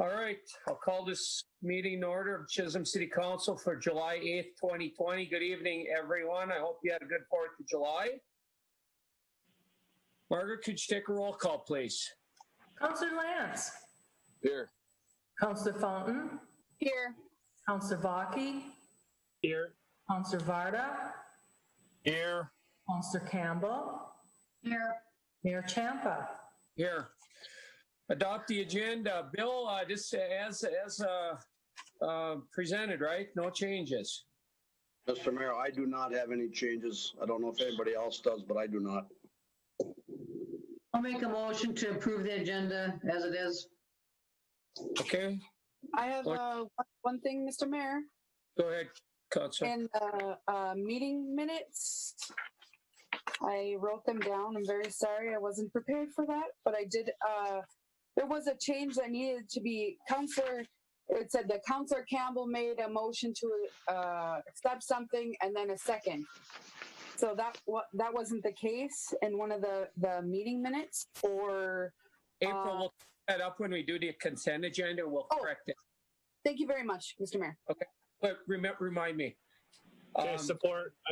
All right, I'll call this meeting in order of Chisholm City Council for July 8th, 2020. Good evening, everyone. I hope you had a good 4th of July. Margaret, could you take a roll call, please? Councillor Lance. Here. Councillor Fountain. Here. Councillor Vaki. Here. Councillor Varda. Here. Councillor Campbell. Here. Mayor Champa. Here. Adopt the agenda. Bill, just as presented, right? No changes. Mr. Mayor, I do not have any changes. I don't know if anybody else does, but I do not. I'll make a motion to approve the agenda as it is. Okay. I have one thing, Mr. Mayor. Go ahead, Councilor. In the meeting minutes, I wrote them down. I'm very sorry I wasn't prepared for that, but I did. There was a change that needed to be it said that Councillor Campbell made a motion to accept something and then a second. So that wasn't the case in one of the meeting minutes. Or April, we'll pick that up when we do the consent agenda. We'll correct it. Thank you very much, Mr. Mayor. Okay, but remind me. Okay, I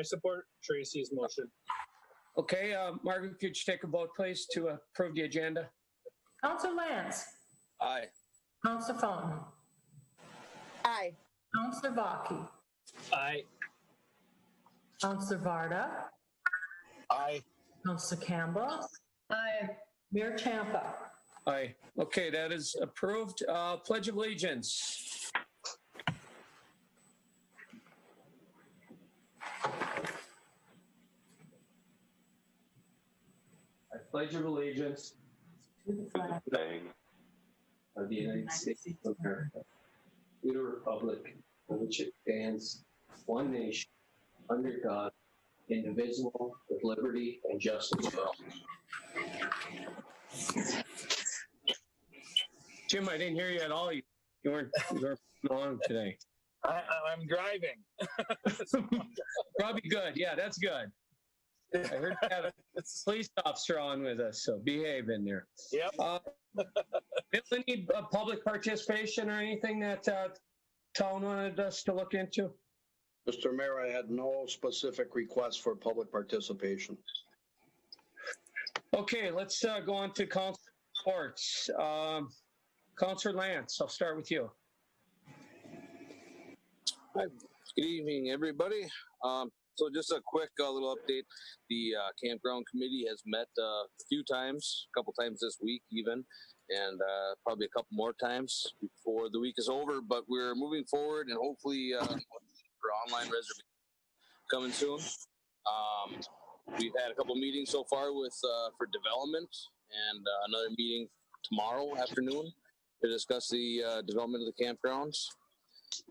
support Tracy's motion. Okay, Margaret, could you take a vote, please, to approve the agenda? Councillor Lance. Aye. Councillor Fountain. Aye. Councillor Vaki. Aye. Councillor Varda. Aye. Councillor Campbell. Aye. Mayor Champa. Aye. Okay, that is approved. Pledge of Allegiance. I pledge of allegiance to the flag of the United States of America, to the republic for which it stands, one nation, under God, indivisible, with liberty and justice for all. Jim, I didn't hear you at all. You weren't on today. I'm driving. Probably good. Yeah, that's good. I heard we had a police officer on with us, so behave in there. Yep. Bill, any public participation or anything that town wanted us to look into? Mr. Mayor, I had no specific requests for public participation. Okay, let's go on to council reports. Councilor Lance, I'll start with you. Good evening, everybody. So just a quick little update. The campground committee has met a few times, a couple times this week even, and probably a couple more times before the week is over, but we're moving forward and hopefully for online reservation coming soon. We've had a couple meetings so far with for development and another meeting tomorrow afternoon to discuss the development of the campgrounds.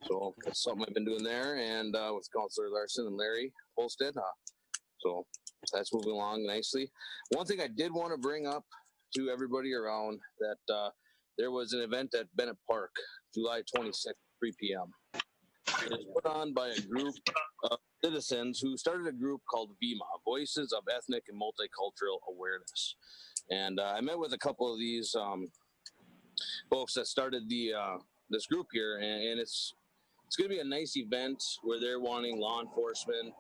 So that's something I've been doing there, and with Councillor Larson and Larry Holstead. So that's moving along nicely. One thing I did want to bring up to everybody around that there was an event at Bennett Park, July 26th, 3 p.m. It was put on by a group of citizens who started a group called VIMA, Voices of Ethnic and Multicultural Awareness. And I met with a couple of these folks that started the this group here, and it's going to be a nice event where they're wanting law enforcement,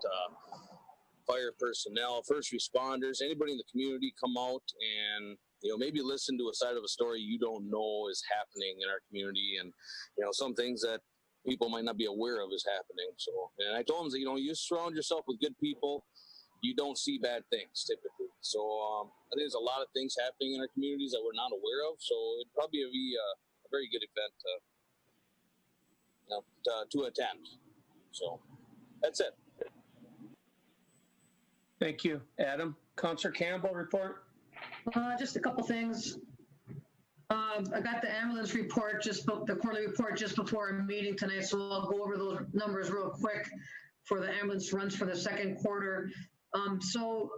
fire personnel, first responders, anybody in the community come out and maybe listen to a side of a story you don't know is happening in our community, and some things that people might not be aware of is happening. So, and I told them that you surround yourself with good people, you don't see bad things typically. So I think there's a lot of things happening in our communities that we're not aware of. So it'd probably be a very good event to attend. So that's it. Thank you, Adam. Councillor Campbell, report. Just a couple things. I got the ambulance report, the quarterly report just before our meeting tonight, so I'll go over those numbers real quick for the ambulance runs for the second quarter. So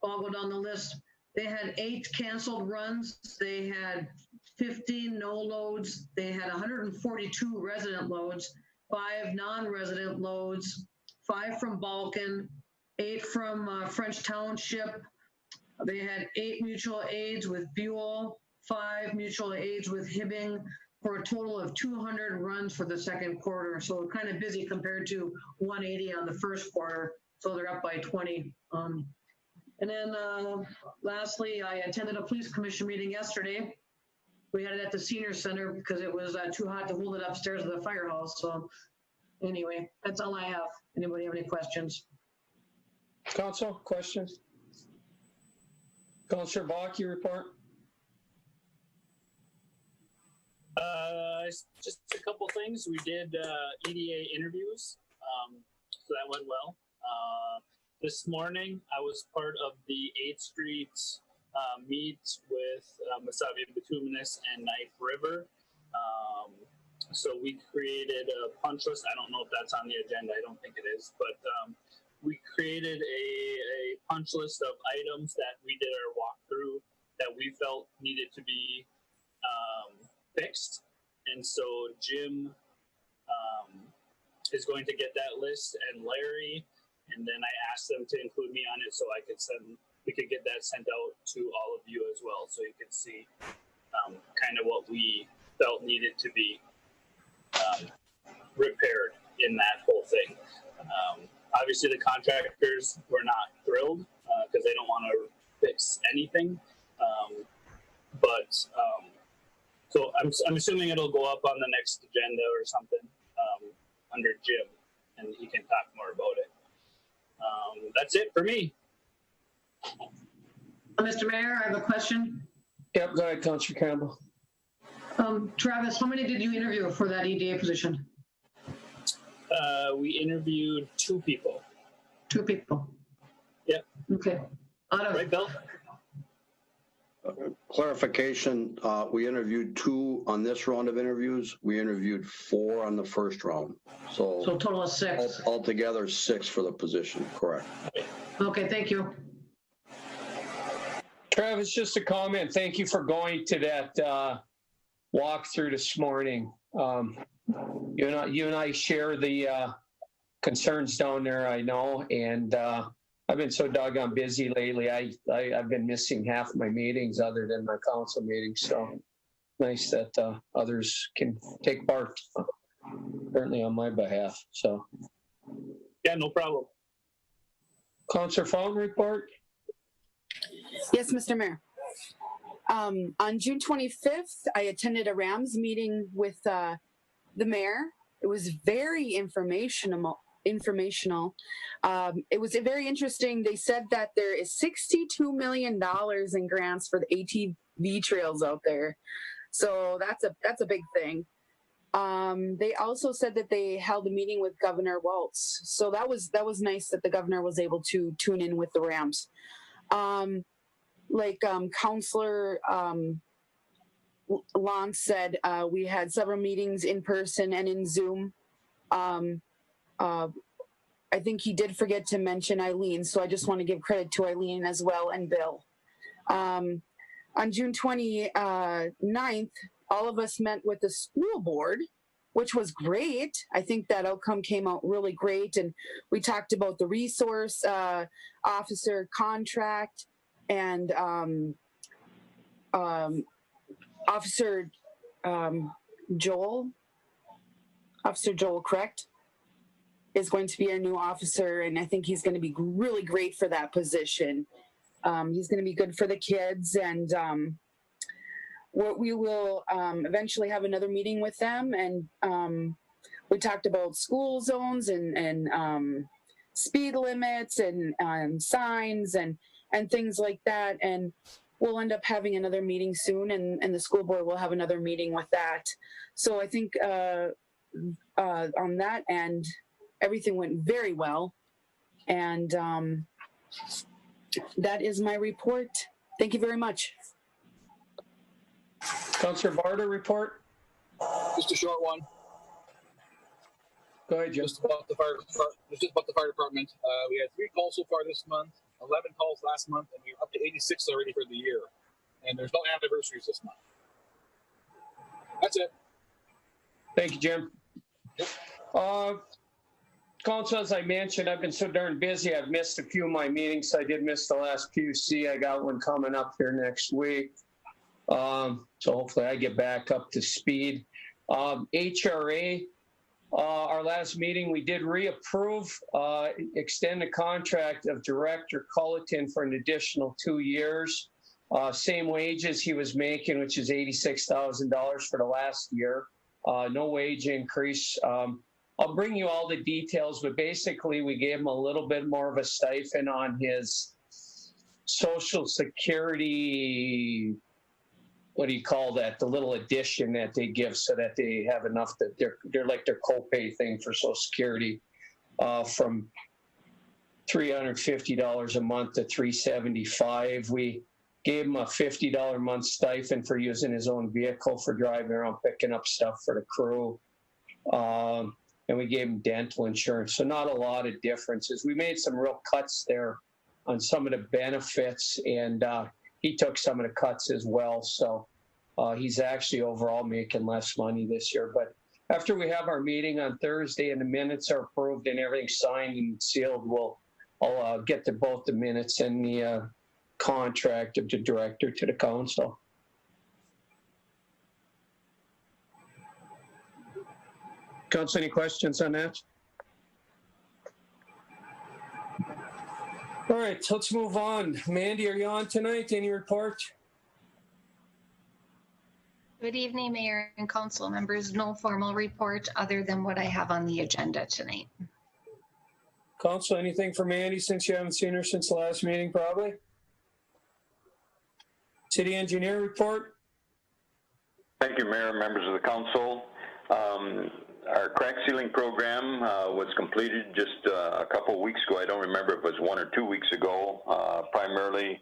I'll go down the list. They had 8 canceled runs. They had 15 no loads. They had 142 resident loads, 5 non-resident loads, 5 from Balkan, 8 from French Township. They had 8 mutual aids with Buell, 5 mutual aids with Hibbing, for a total of 200 runs for the second quarter. So kind of busy compared to 180 on the first quarter. So they're up by 20. And then lastly, I attended a police commission meeting yesterday. We had it at the senior center because it was too hot to hold it upstairs at the firehouse. So anyway, that's all I have. Anybody have any questions? Council, questions? Councilor Bach, your report? Just a couple things. We did EDA interviews, so that went well. This morning, I was part of the 8th Street meet with Masavia Bituminous and Knife River. So we created a punch list. I don't know if that's on the agenda. I don't think it is, but we created a punch list of items that we did our walkthrough that we felt needed to be fixed. And so Jim is going to get that list, and Larry, and then I asked them to include me on it so we could get that sent out to all of you as well, so you could see kind of what we felt needed to be repaired in that whole thing. Obviously, the contractors were not thrilled because they don't want to fix anything. So I'm assuming it'll go up on the next agenda or something under Jim, and he can talk more about it. That's it for me. Mr. Mayor, I have a question. Yep, go ahead, Councilor Campbell. Travis, how many did you interview for that EDA position? We interviewed 2 people. 2 people. Yep. Okay. Out of Right, Bill? Clarification, we interviewed 2 on this round of interviews. We interviewed 4 on the first round. so total of 6. Altogether 6 for the position, correct. Okay, thank you. Travis, just a comment. Thank you for going to that walkthrough this morning. You and I share the concerns down there, I know, and I've been so doggone busy lately. I've been missing half my meetings other than my council meetings. So nice that others can take part, apparently on my behalf. So Yeah, no problem. Councilor Fountain report. Yes, Mr. Mayor. On June 25th, I attended a Rams meeting with the mayor. It was very informational. It was very interesting. They said that there is $62 million in grants for the ATV trails out there. So that's a big thing. They also said that they held a meeting with Governor Waltz. So that was nice that the governor was able to tune in with the Rams. Councilor Lon said, we had several meetings in person and in Zoom. I think he did forget to mention Eileen, so I just want to give credit to Eileen as well, and Bill. On June 29th, all of us met with the school board, which was great. I think that outcome came out really great, and we talked about the resource officer contract, and Officer Joel, correct, is going to be our new officer, and I think he's going to be really great for that position. He's going to be good for the kids, and we will eventually have another meeting with them, and we talked about school zones and speed limits and signs and things like that, and we'll end up having another meeting soon, and the school board will have another meeting with that. So I think on that end, everything went very well, and that is my report. Thank you very much. Councilor Barter report. Just a short one. Go ahead, Jim. Just about the fire department. We had 3 calls so far this month, 11 calls last month, and we're up to 86 already for the year. And there's no anniversaries this month. That's it. Thank you, Jim. Yep. Council, as I mentioned, I've been so darn busy. I've missed a few of my meetings. I did miss the last PUC. I got one coming up here next week. So hopefully I get back up to speed. HRA, our last meeting, we did reapprove, extend the contract of Director Culleton for an additional 2 years. Same wages he was making, which is $86,000 for the last year. No wage increase. I'll bring you all the details, but basically we gave him a little bit more of a stipend on his Social Security, what do you call that? The little addition that they give so that they have enough that they're like their copay thing for Social Security, from $350 a month to $375. We gave him a $50 a month stipend for using his own vehicle for driving around picking up stuff for the crew. And we gave him dental insurance. So not a lot of differences. We made some real cuts there on some of the benefits, and he took some of the cuts as well. So he's actually overall making less money this year. But after we have our meeting on Thursday and the minutes are approved and everything's signed and sealed, I'll get to both the minutes and the contract of the director to the council. Council, any questions on that? All right, let's move on. Mandy, are you on tonight? Any report? Good evening, Mayor and Council members. No formal report other than what I have on the agenda tonight. Council, anything for Mandy since you haven't seen her since the last meeting, probably? City engineer report? Thank you, Mayor and members of the council. Our crack sealing program was completed just a couple of weeks ago. I don't remember if it was 1 or 2 weeks ago. Primarily,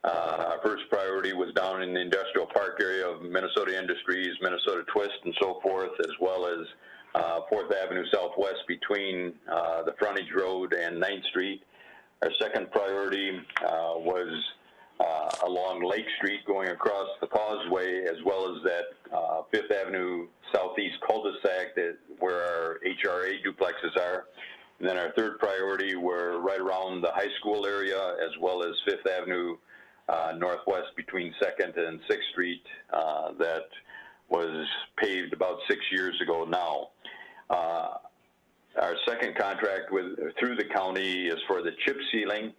our first priority was down in the industrial park area of Minnesota Industries, Minnesota Twist, and so forth, as well as 4th Avenue Southwest between the frontage road and 9th Street. Our second priority was along Lake Street going across the causeway, as well as that 5th Avenue Southeast cul-de-sac where our HRA duplexes are. And then our third priority were right around the high school area, as well as 5th Avenue Northwest between 2nd and 6th Street that was paved about 6 years ago now. Our second contract through the county is for the chip sealing.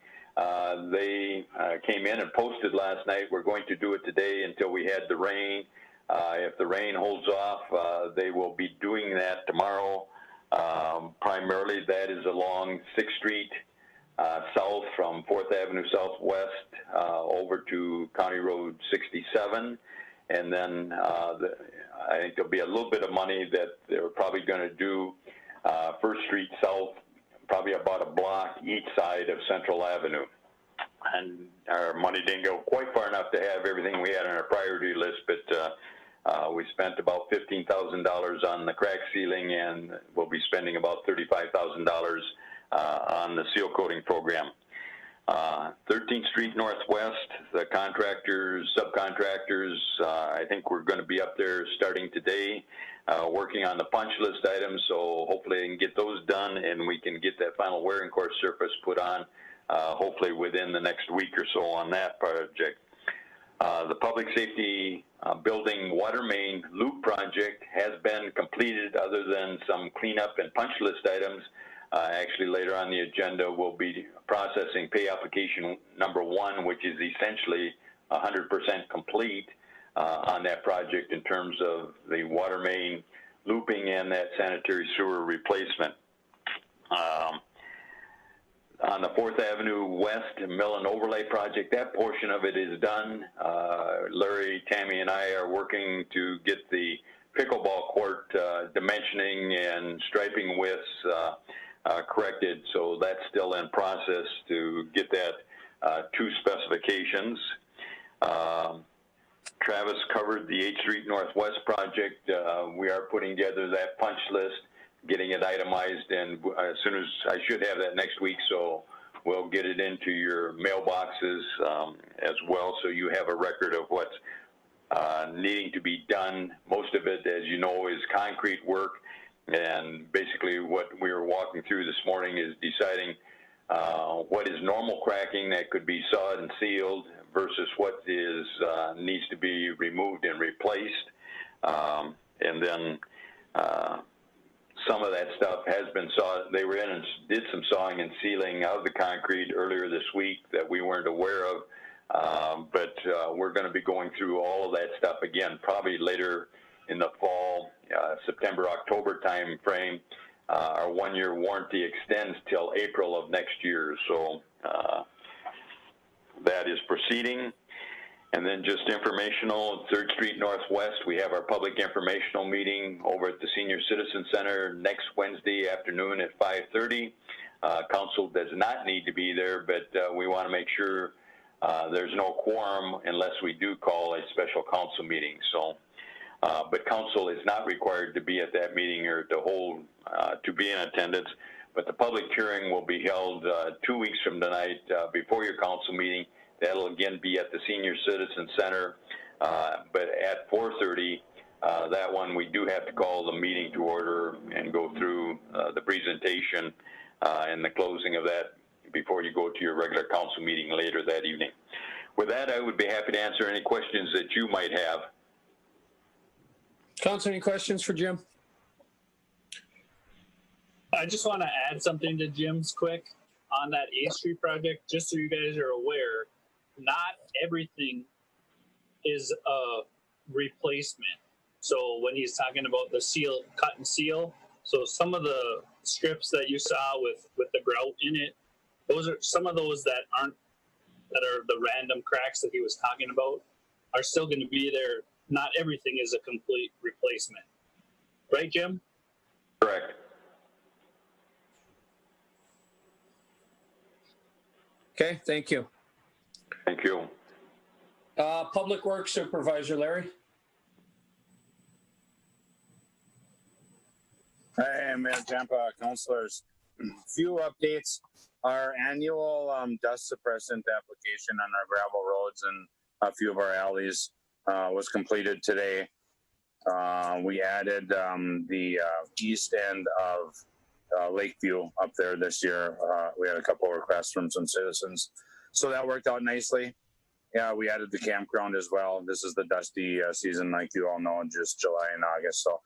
They came in and posted last night. We're going to do it today until we had the rain. If the rain holds off, they will be doing that tomorrow. Primarily, that is along 6th Street south from 4th Avenue Southwest over to County Road 67. And then I think there'll be a little bit of money that they're probably going to do 1st Street south, probably about a block each side of Central Avenue. And our money didn't go quite far enough to have everything we had on our priority list, but we spent about $15,000 on the crack sealing, and we'll be spending about $35,000 on the seal coating program. 13th Street Northwest, the contractors, subcontractors, I think we're going to be up there starting today, working on the punch list items, so hopefully they can get those done and we can get that final wearing course surface put on, hopefully within the next week or so on that project. The public safety building water main loop project has been completed other than some cleanup and punch list items. Actually, later on the agenda, we'll be processing pay application number 1, which is essentially 100% complete on that project in terms of the water main looping and that sanitary sewer replacement. On the 4th Avenue West Mill and Overlay project, that portion of it is done. Larry, Tammy, and I are working to get the pickleball court dimensioning and striping widths corrected, so that's still in process to get that to specifications. Travis covered the 8th Street Northwest project. We are putting together that punch list, getting it itemized, and as soon as I should have that next week, so we'll get it into your mailboxes as well, so you have a record of what's needing to be done. Most of it, as you know, is concrete work, and basically what we were walking through this morning is deciding what is normal cracking that could be sawed and sealed versus what is needs to be removed and replaced. And then some of that stuff has been sawed. They were in and did some sawing and sealing of the concrete earlier this week that we weren't aware of. But we're going to be going through all of that stuff again, probably later in the fall, September, October time frame. Our one-year warranty extends till April of next year. So that is proceeding. And then just informational, 3rd Street Northwest, we have our public informational meeting over at the Senior Citizen Center next Wednesday afternoon at 5:30. Council does not need to be there, but we want to make sure there's no quorum unless we do call a special council meeting. So, but council is not required to be at that meeting or to be in attendance. But the public hearing will be held 2 weeks from tonight before your council meeting. That'll again be at the Senior Citizen Center, but at 4:30. That one we do have to call the meeting to order and go through the presentation and the closing of that before you go to your regular council meeting later that evening. With that, I would be happy to answer any questions that you might have. Council, any questions for Jim? I just want to add something to Jim's quick on that 8th Street project, just so you guys are aware. Not everything is a replacement. So when he's talking about the seal, cut and seal, so some of the strips that you saw with the grout in it, those are some of those that are the random cracks that he was talking about are still going to be there. Not everything is a complete replacement. Right, Jim? Correct. Okay, thank you. Thank you. Public Works Supervisor Larry. Hi, Mayor Champa, councilors. Few updates. Our annual dust suppressant application on our gravel roads and a few of our alleys was completed today. We added the east end of Lakeview up there this year. We had a couple of requests from some citizens. So that worked out nicely. Yeah, we added the campground as well. This is the dusty season, like you all know, just July and August. So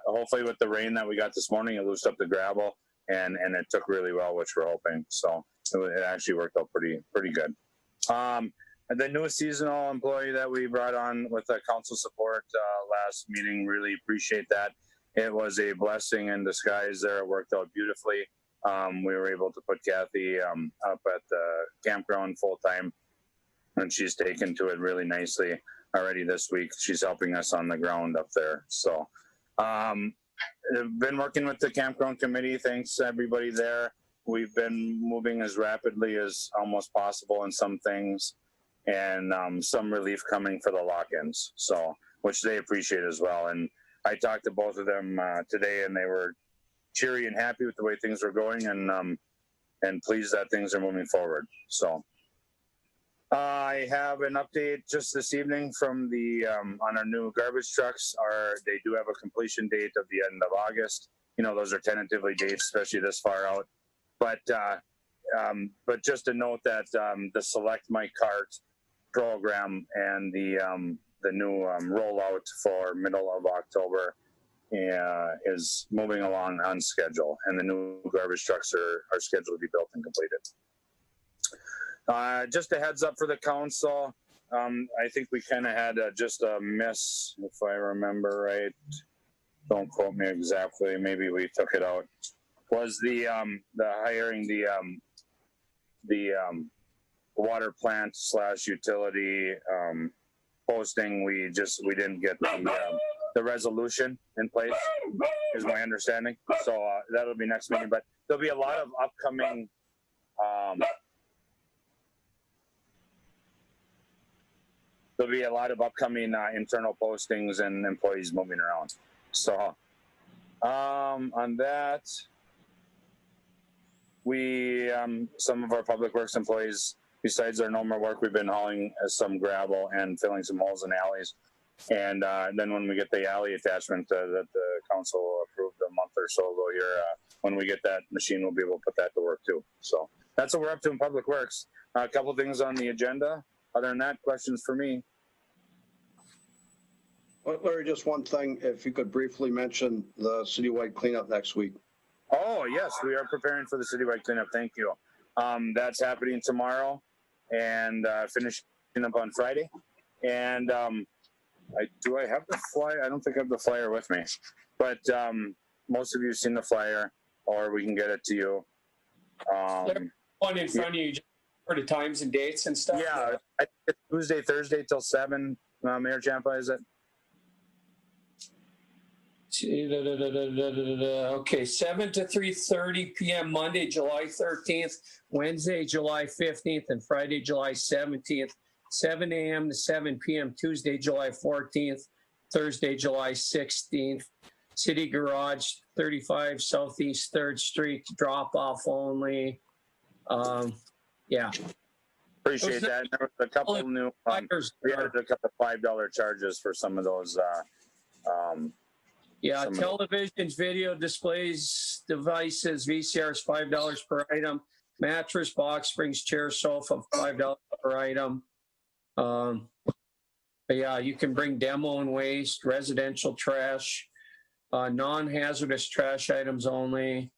hopefully with the rain that we got this morning, it loosened up the gravel and it took really well, which we're hoping. So it actually worked out pretty good. The new seasonal employee that we brought on with the council support last meeting, really appreciate that. It was a blessing in disguise there. It worked out beautifully. We were able to put Kathy up at the campground full time, and she's taken to it really nicely already this week. She's helping us on the ground up there. So I've been working with the campground committee. Thanks everybody there. We've been moving as rapidly as almost possible in some things, and some relief coming for the lock-ins, so which they appreciate as well. And I talked to both of them today, and they were cheery and happy with the way things were going, and pleased that things are moving forward. So I have an update just this evening from the on our new garbage trucks. They do have a completion date of the end of August. You know, those are tentatively dates, especially this far out. But just to note that the Select My Cart program and the new rollout for middle of October is moving along on schedule, and the new garbage trucks are scheduled to be built and completed. Just a heads up for the council. I think we kind of had just a miss, if I remember right. Don't quote me exactly. Maybe we took it out. Was the hiring the water plant / utility posting? We didn't get the resolution in place, is my understanding. So that'll be next meeting. But there'll be a lot of upcoming. There'll be a lot of upcoming internal postings and employees moving around. So on that, we some of our public works employees, besides our normal work, we've been hauling some gravel and filling some holes in alleys. And then when we get the alley attachment that the council approved a month or so ago here, when we get that machine, we'll be able to put that to work too. So that's what we're up to in public works. A couple things on the agenda. Other than that, questions for me? Larry, just one thing, if you could briefly mention the citywide cleanup next week. Oh, yes, we are preparing for the citywide cleanup. Thank you. That's happening tomorrow and finishing up on Friday. And do I have the flyer? I don't think I have the flyer with me. But most of you have seen the flyer, or we can get it to you. One in front of you for the times and dates and stuff? Yeah, I think it's Tuesday, Thursday till 7, Mayor Champa, is it? Okay, 7 to 3:30 p.m. Monday, July 13th, Wednesday, July 15th, and Friday, July 17th, 7 a.m. to 7 p.m. Tuesday, July 14th, Thursday, July 16th. City Garage, 35 Southeast 3rd Street, drop off only. Yeah. Appreciate that. There was a couple new, we had a couple $5 charges for some of those. Yeah, televisions, video displays, devices, VCRs, $5 per item. Mattress, box springs, chair, sofa, $5 per item. But yeah, you can bring demo and waste, residential trash, non-hazardous trash items only.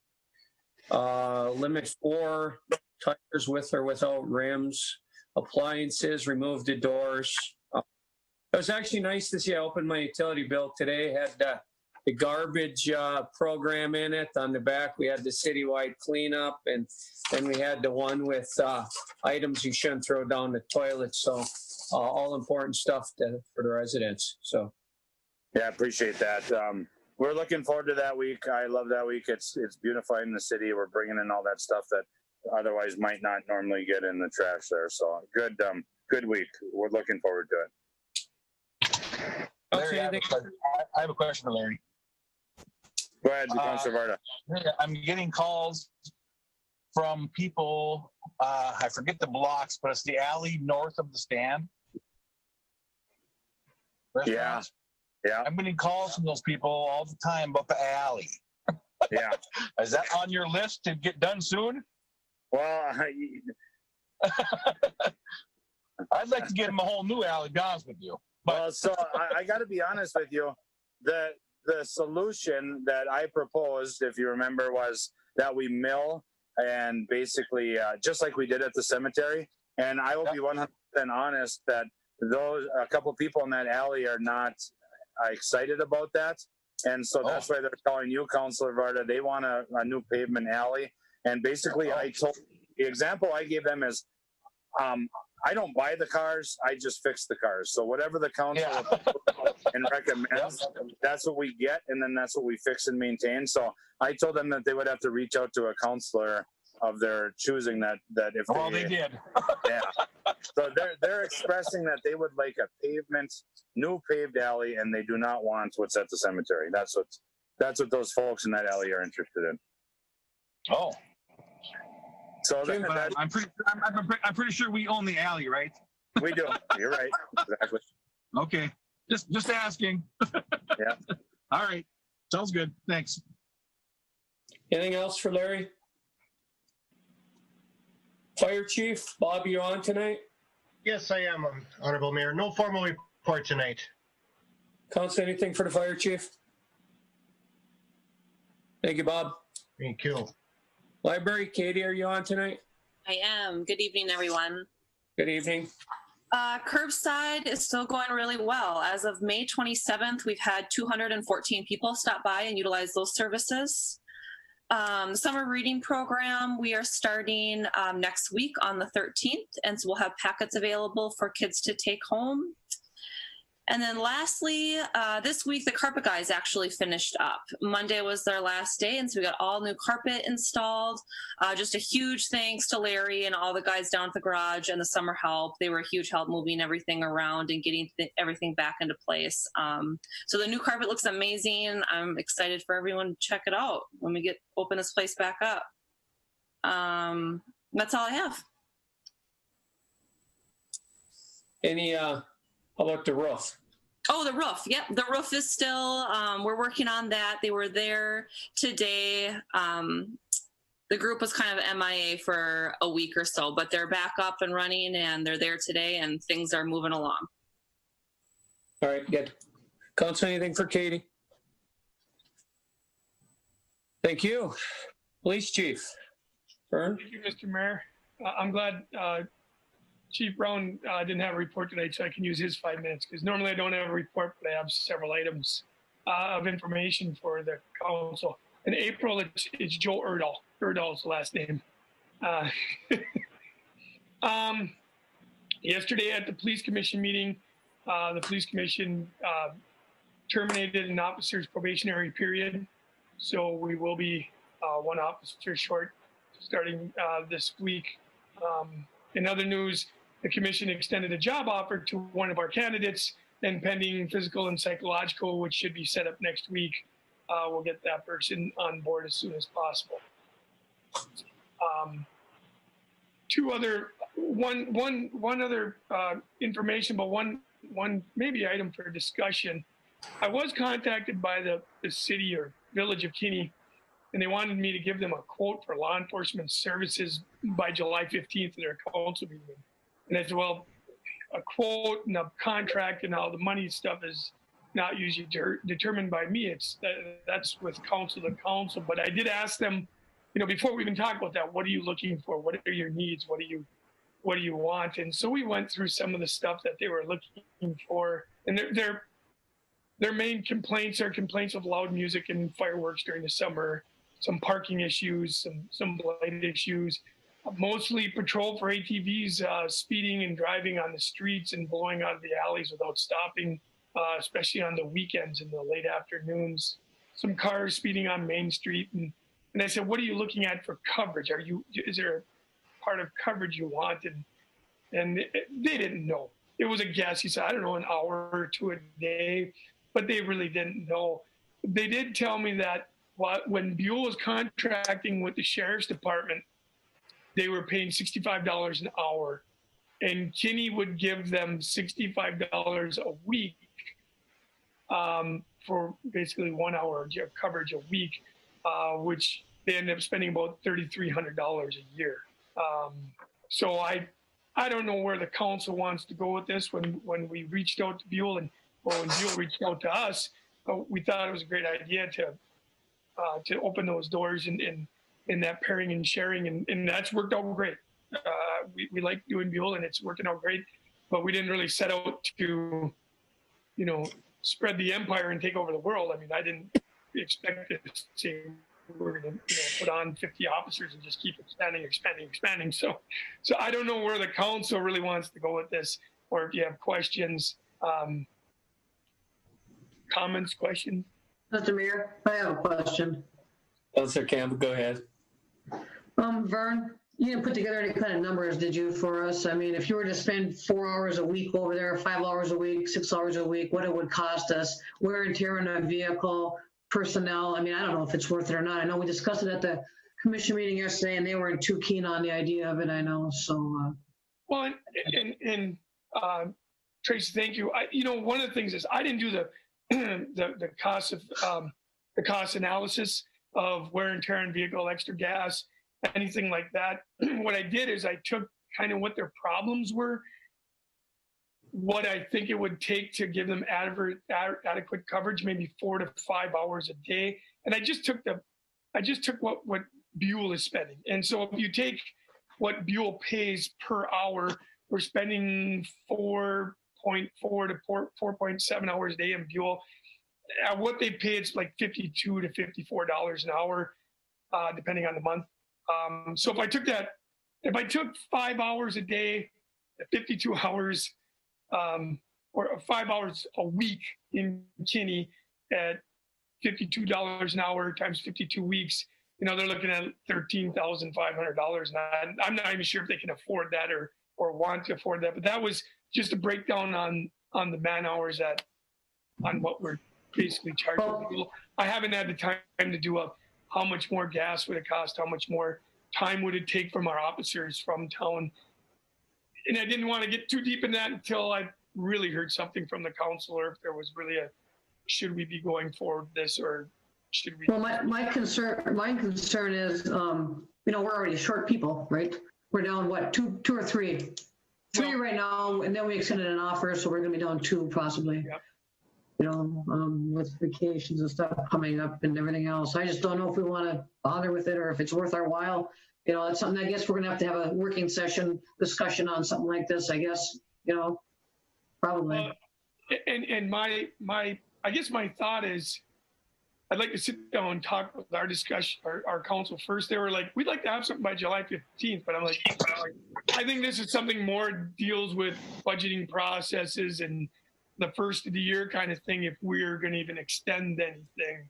Limit 4 tires with or without rims. Appliances, remove the doors. It was actually nice to see. I opened my utility bill today. Had the garbage program in it. On the back, we had the citywide cleanup, and then we had the one with items you shouldn't throw down the toilet. So all important stuff for the residents. So yeah, appreciate that. We're looking forward to that week. I love that week. It's beautifying the city. We're bringing in all that stuff that otherwise might not normally get in the trash there. So good week. We're looking forward to it. Larry, I have a question for Larry. Go ahead, Councilor Varda. I'm getting calls from people, I forget the blocks, but it's the alley north of the stand. Yeah. Yeah. I'm getting calls from those people all the time about the alley. Yeah. Is that on your list to get done soon? Well, I'd like to give them a whole new alley, to be honest with you. Well, so I got to be honest with you. The solution that I proposed, if you remember, was that we mill and basically just like we did at the cemetery. And I will be 100% honest that a couple people in that alley are not excited about that. And so that's why they're calling you, Councilor Varda. They want a new pavement alley. And basically, the example I gave them is, I don't buy the cars, I just fix the cars. So whatever the council and recommends, that's what we get, and then that's what we fix and maintain. So I told them that they would have to reach out to a councilor of their choosing that if they did. Yeah. So they're expressing that they would like a new paved alley, and they do not want what's at the cemetery. That's what those folks in that alley are interested in. Oh. So I'm pretty sure we own the alley, right? We do. You're right. Exactly. Okay. Just asking. Yeah. All right. Sounds good. Thanks. Anything else for Larry? Fire Chief, Bob, you on tonight? Yes, I am, Honorable Mayor. No formal report tonight. Council, anything for the Fire Chief? Thank you, Bob. Thank you. Library, Katie, are you on tonight? I am. Good evening, everyone. Good evening. Curbside is still going really well. As of May 27th, we've had 214 people stop by and utilize those services. The summer reading program, we are starting next week on the 13th, and so we'll have packets available for kids to take home. And then lastly, this week, the carpet guys actually finished up. Monday was their last day, and so we got all new carpet installed. Just a huge thanks to Larry and all the guys down at the garage and the summer help. They were a huge help moving everything around and getting everything back into place. So the new carpet looks amazing. I'm excited for everyone to check it out when we open this place back up. That's all I have. How about the roof? Oh, the roof. Yep. The roof is still, we're working on that. They were there today. The group was kind of MIA for a week or so, but they're back up and running and they're there today and things are moving along. All right, good. Council, anything for Katie? Thank you. Police Chief. Vern? Thank you, Mr. Mayor. I'm glad Chief Brown didn't have a report tonight, so I can use his 5 minutes, because normally I don't have a report, but I have several items of information for the council. In April, it's Joe Erdahl. Erdal's the last name. Yesterday at the police commission meeting, the police commission terminated an officer's probationary period. So we will be one officer short starting this week. In other news, the commission extended a job offer to one of our candidates, and pending physical and psychological, which should be set up next week. We'll get that person on board as soon as possible. One other information, but one maybe item for discussion. I was contacted by the city or village of Kinney, and they wanted me to give them a quote for law enforcement services by July 15th in their council meeting. And I said, well, a quote and a contract and all the money stuff is not usually determined by me. That's with council to council. But I did ask them, before we even talk about that, what are you looking for? What are your needs? What do you want? And so we went through some of the stuff that they were looking for, and their main complaints are complaints of loud music and fireworks during the summer, some parking issues, some blight issues, mostly patrol for ATVs, speeding and driving on the streets and blowing out of the alleys without stopping, especially on the weekends in the late afternoons. Some cars speeding on Main Street, and I said, what are you looking at for coverage? Is there a part of coverage you want? And they didn't know. It was a guess. He said, I don't know, an hour or two a day, but they really didn't know. They did tell me that when Buell was contracting with the sheriff's department, they were paying $65 an hour, and Kinney would give them $65 a week for basically 1 hour of coverage a week, which they ended up spending about $3,300 a year. So I don't know where the council wants to go with this. When we reached out to Buell when Buell reached out to us, we thought it was a great idea to open those doors in that pairing and sharing, and that's worked out great. We like doing Buell, and it's working out great, but we didn't really set out to, spread the empire and take over the world. I mean, I didn't expect to say we're going to put on 50 officers and just keep expanding. So I don't know where the council really wants to go with this, or if you have questions, comments, questions. Mr. Mayor, I have a question. Councilor Campbell, go ahead. Vern, you didn't put together any kind of numbers, did you, for us? I mean, if you were to spend 4 hours a week over there, 5 hours a week, 6 hours a week, what it would cost us, wear and tear on a vehicle, personnel. I mean, I don't know if it's worth it or not. I know we discussed it at the commission meeting yesterday, and they weren't too keen on the idea of it, I know, so. Well, and Tracy, thank you. One of the things is I didn't do the cost analysis of wear and tear on vehicle, extra gas, anything like that. What I did is I took kind of what their problems were, what I think it would take to give them adequate coverage, maybe 4 to 5 hours a day, and I just took what Buell is spending. And so if you take what Buell pays per hour, we're spending 4.4 to 4.7 hours a day in Buell. At what they pay, it's like $52 to $54 an hour, depending on the month. So if I took 5 hours a day, 52 hours, or 5 hours a week in Kinney at $52 an hour times 52 weeks, they're looking at $13,500. And I'm not even sure if they can afford that or want to afford that. But that was just a breakdown on the man hours on what we're basically charging people. I haven't had the time to do how much more gas would it cost, how much more time would it take from our officers from town. And I didn't want to get too deep in that until I really heard something from the council, or if there was really should we be going forward with this, or should we? Well, my concern is, we're already short people, right? We're down, what, two or three? Three right now, and then we extended an offer, so we're going to be down 2 possibly. Yep. with vacations and stuff coming up and everything else. I just don't know if we want to bother with it or if it's worth our while. It's something I guess we're going to have a working session discussion on something like this, I guess, probably. And I guess my thought is, I'd like to sit down and talk with our discussion, our council first. They were like, we'd like to have something by July 15th, but I'm like, I think this is something more deals with budgeting processes and the first of the year kind of thing, if we're going to even extend anything,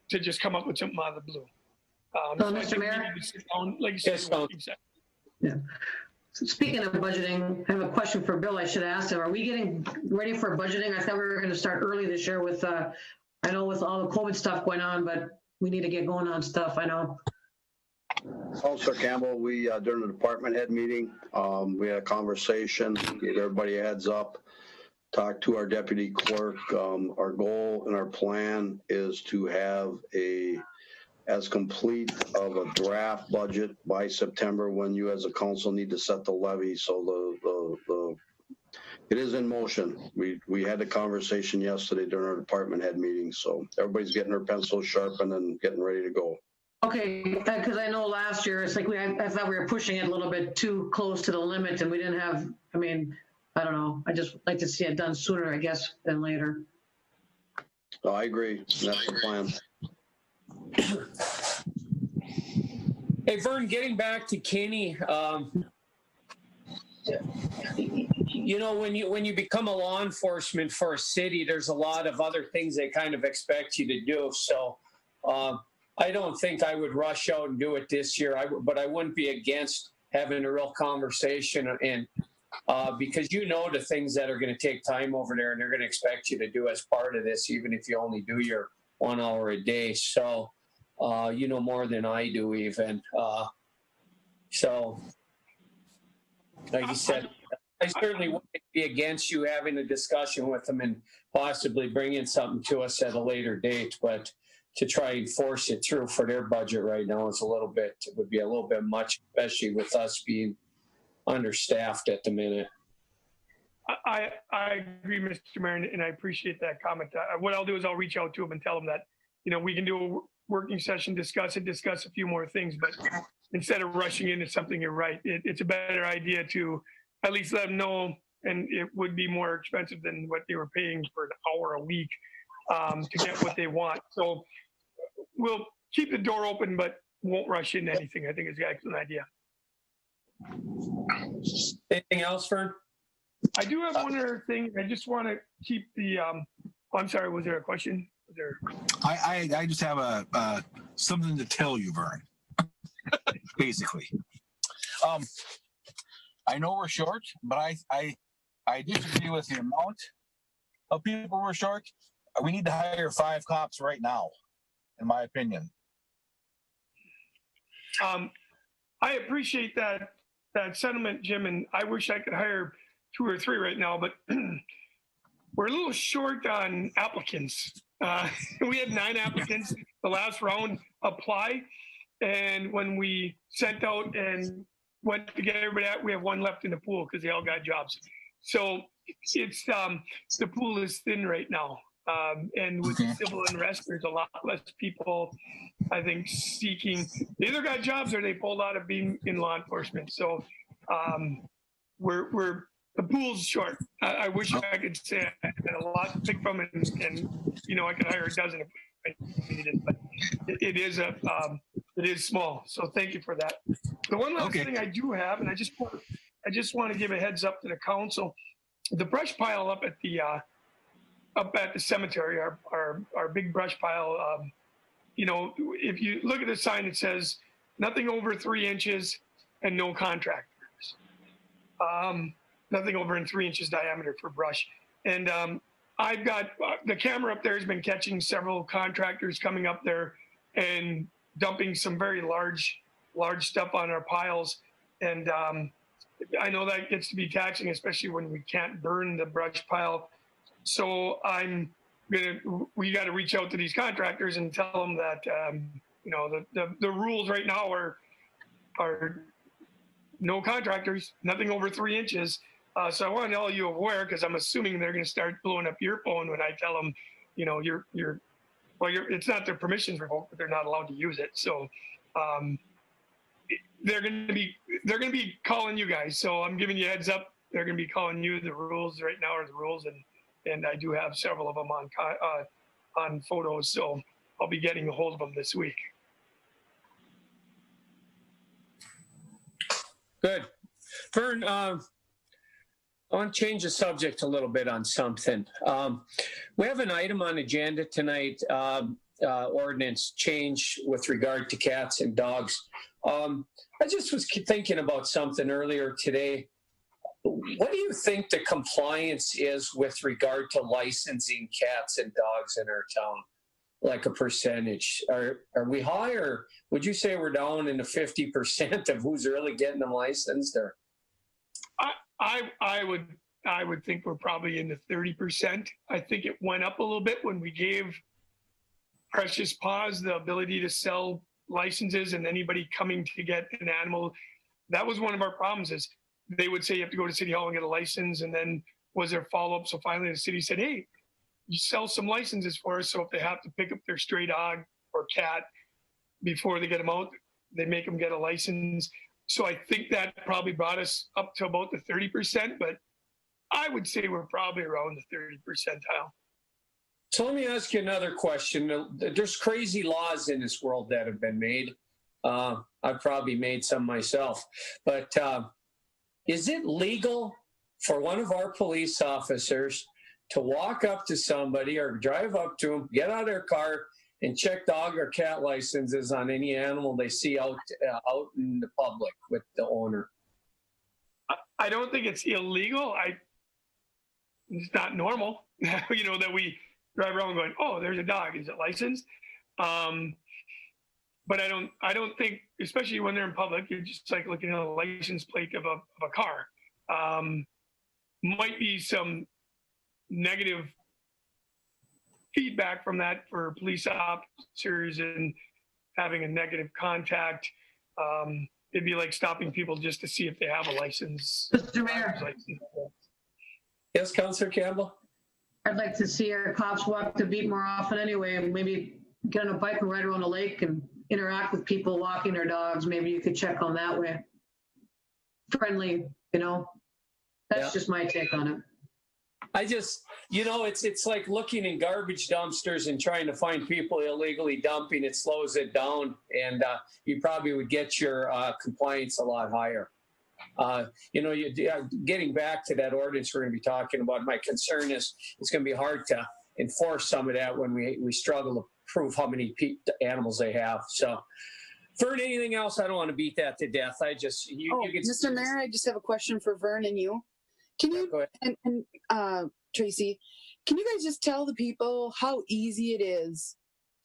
to just come up with something out of the blue. So Mr. Mayor? Like you said, yeah. So speaking of budgeting, I have a question for Bill. I should ask him, are we getting ready for budgeting? I thought we were going to start early this year with, I know with all the COVID stuff going on, but we need to get going on stuff, I know. Councilor Campbell, we, during the department head meeting, we had a conversation, gave everybody a heads up, talked to our deputy clerk. Our goal and our plan is to have as complete of a draft budget by September, when you as a council need to set the levy. So it is in motion. We had the conversation yesterday during our department head meeting. So everybody's getting their pencils sharpened and getting ready to go. Okay, because I know last year, it's like I thought we were pushing it a little bit too close to the limit, and we didn't have, I don't know. I just like to see it done sooner, I guess, than later. Oh, I agree. That's the plan. Hey, Vern, getting back to Kenny, when you become a law enforcement for a city, there's a lot of other things they kind of expect you to do. So I don't think I would rush out and do it this year, but I wouldn't be against having a real conversation, and because the things that are going to take time over there, and they're going to expect you to do as part of this, even if you only do your 1 hour a day. So more than I do even. So like you said, I certainly wouldn't be against you having a discussion with them and possibly bringing something to us at a later date, but to try and force it through for their budget right now is would be a little bit much, especially with us being understaffed at the minute. I agree, Mr. Mayor, and I appreciate that comment. What I'll do is I'll reach out to them and tell them that, we can do a working session, discuss a few more things, but instead of rushing into something, you're right. It's a better idea to at least let them know, and it would be more expensive than what they were paying for an hour a week to get what they want. So we'll keep the door open, but won't rush into anything. I think it's an excellent idea. Anything else, Fern? I do have one other thing. I just want to keep the. I'm sorry. Was there a question? Was there? I just have something to tell you, Vern. Basically, I know we're short, but I disagree with the amount of people we're short. We need to hire 5 cops right now, in my opinion. I appreciate that sentiment, Jim, and I wish I could hire 2 or 3 right now, but we're a little short on applicants. We had 9 applicants the last round apply, and when we sent out and went to get everybody out, we have 1 left in the pool because they all got jobs. So it's the pool is thin right now, and with the civil unrest, there's a lot less people, I think, seeking. They either got jobs or they pulled out of being in law enforcement. So we're the pool's short. I wish I could say I had a lot to pick from, and I could hire a dozen if I needed, but it is small. So thank you for that. The one last thing I do have, and I just want to give a heads up to the council, the brush pile up at the cemetery, our big brush pile. If you look at the sign, it says nothing over 3 inches and no contractors. Nothing over 3 inches diameter for brush. And I've got the camera up there has been catching several contractors coming up there and dumping some very large stuff on our piles. And I know that gets to be taxing, especially when we can't burn the brush pile. So we got to reach out to these contractors and tell them that, the rules right now are no contractors, nothing over 3 inches. So I want all you aware, because I'm assuming they're going to start blowing up your phone when I tell them, you know, it's not their permissions revoked, but they're not allowed to use it. So they're going to be calling you guys. So I'm giving you a heads up. They're going to be calling you. The rules right now are the rules, and I do have several of them on photos. So I'll be getting a hold of them this week. Good. Vern, I want to change the subject a little bit on something. We have an item on agenda tonight, ordinance change with regard to cats and dogs. I just was thinking about something earlier today. What do you think the compliance is with regard to licensing cats and dogs in our town? Like a percentage? Are we high, or would you say we're down in the 50% of who's really getting them licensed? Or I would think we're probably in the 30%. I think it went up a little bit when we gave Precious Paws the ability to sell licenses, and anybody coming to get an animal. That was one of our problems, is they would say you have to go to City Hall and get a license, and then was there follow-up? So finally the city said, hey, you sell some licenses for us, so if they have to pick up their stray dog or cat before they get them out, they make them get a license. So I think that probably brought us up to about the 30%, but I would say we're probably around the 30 percentile. So let me ask you another question. There's crazy laws in this world that have been made. I've probably made some myself, but is it legal for one of our police officers to walk up to somebody or drive up to them, get out of their car, and check dog or cat licenses on any animal they see out in the public with the owner? I don't think it's illegal. It's not normal, you know, that we drive around going, oh, there's a dog. Is it licensed? But I don't think, especially when they're in public, you're just like looking at a license plate of a car. Might be some negative feedback from that for police officers and having a negative contact. It'd be like stopping people just to see if they have a license. Mr. Mayor. Yes, Councillor Campbell? I'd like to see our cops walk the beat more often anyway. Maybe get on a bike and ride around a lake and interact with people walking their dogs. Maybe you could check on that way. Friendly, you know, that's just my take on it. I just, you know, it's like looking in garbage dumpsters and trying to find people illegally dumping. It slows it down, and you probably would get your compliance a lot higher. You know, getting back to that ordinance we're going to be talking about, my concern is it's going to be hard to enforce some of that when we struggle to prove how many animals they have. So, Vern, anything else? I don't want to beat that to death. I just, you can... Mr. Mayor, I just have a question for Vern and you. Can you, go ahead. and Tracy, can you guys just tell the people how easy it is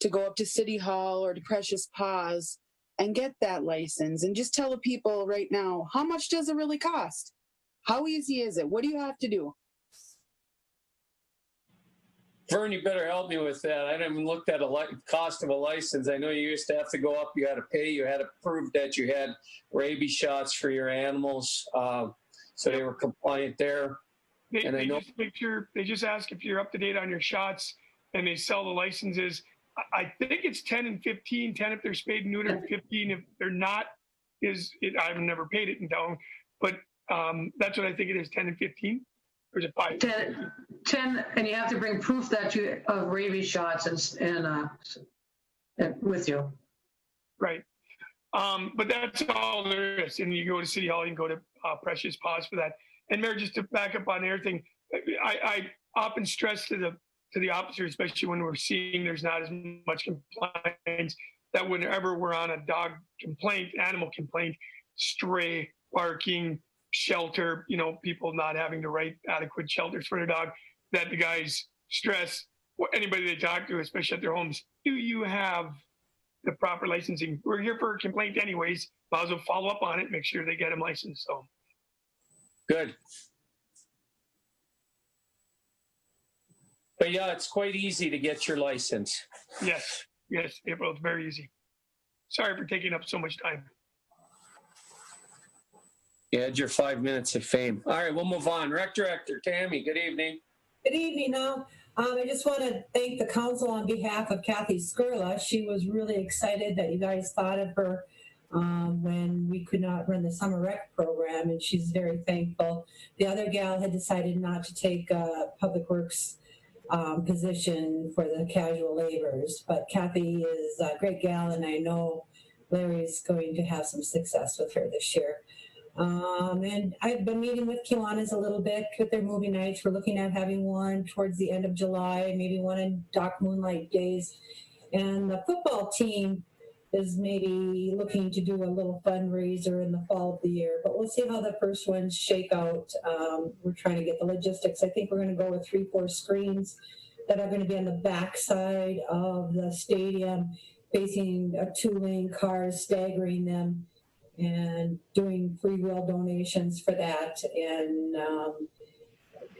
to go up to City Hall or to Precious Paws and get that license? And just tell the people right now, how much does it really cost? How easy is it? What do you have to do? Vern, you better help me with that. I haven't even looked at cost of a license. I know you used to have to go up, you had to pay, you had to prove that you had rabies shots for your animals. So they were compliant there. They just make sure, they just ask if you're up to date on your shots, and they sell the licenses. I think it's 10 and 15, 10 if they're spayed and neutered, 15 if they're not. I've never paid it in town, but that's what I think it is, 10 and 15. Or is it 5? 10, and you have to bring proof that you have rabies shots and with you. Right. But that's all there is. And you go to City Hall, you can go to Precious Paws for that. And Mayor, just to back up on everything, I often stress to the officers, especially when we're seeing there's not as much compliance, that whenever we're on a dog complaint, animal complaint, stray, barking, shelter, you know, people not having the right adequate shelters for their dog, that the guys stress anybody they talk to, especially at their homes, do you have the proper licensing? We're here for a complaint anyways. Might as well follow up on it, make sure they get them licensed. So good. But yeah, it's quite easy to get your license. Yes, April, it's very easy. Sorry for taking up so much time. You had your 5 minutes of fame. All right, we'll move on. Rec Director Tammy, good evening. Good evening. I just want to thank the council on behalf of Kathy Skurla. She was really excited that you guys thought of her when we could not run the summer rec program, and she's very thankful. The other gal had decided not to take a public works position for the casual laborers, but Kathy is a great gal, and I know Larry's going to have some success with her this year. And I've been meeting with Kiwanis a little bit with their movie nights. We're looking at having one towards the end of July, maybe one in Doc Moonlight Days. And the football team is maybe looking to do a little fundraiser in the fall of the year, but we'll see how the first ones shake out. We're trying to get the logistics. I think we're going to go with 3-4 screens that are going to be on the back side of the stadium, facing 2-lane cars, staggering them, and doing free will donations for that. And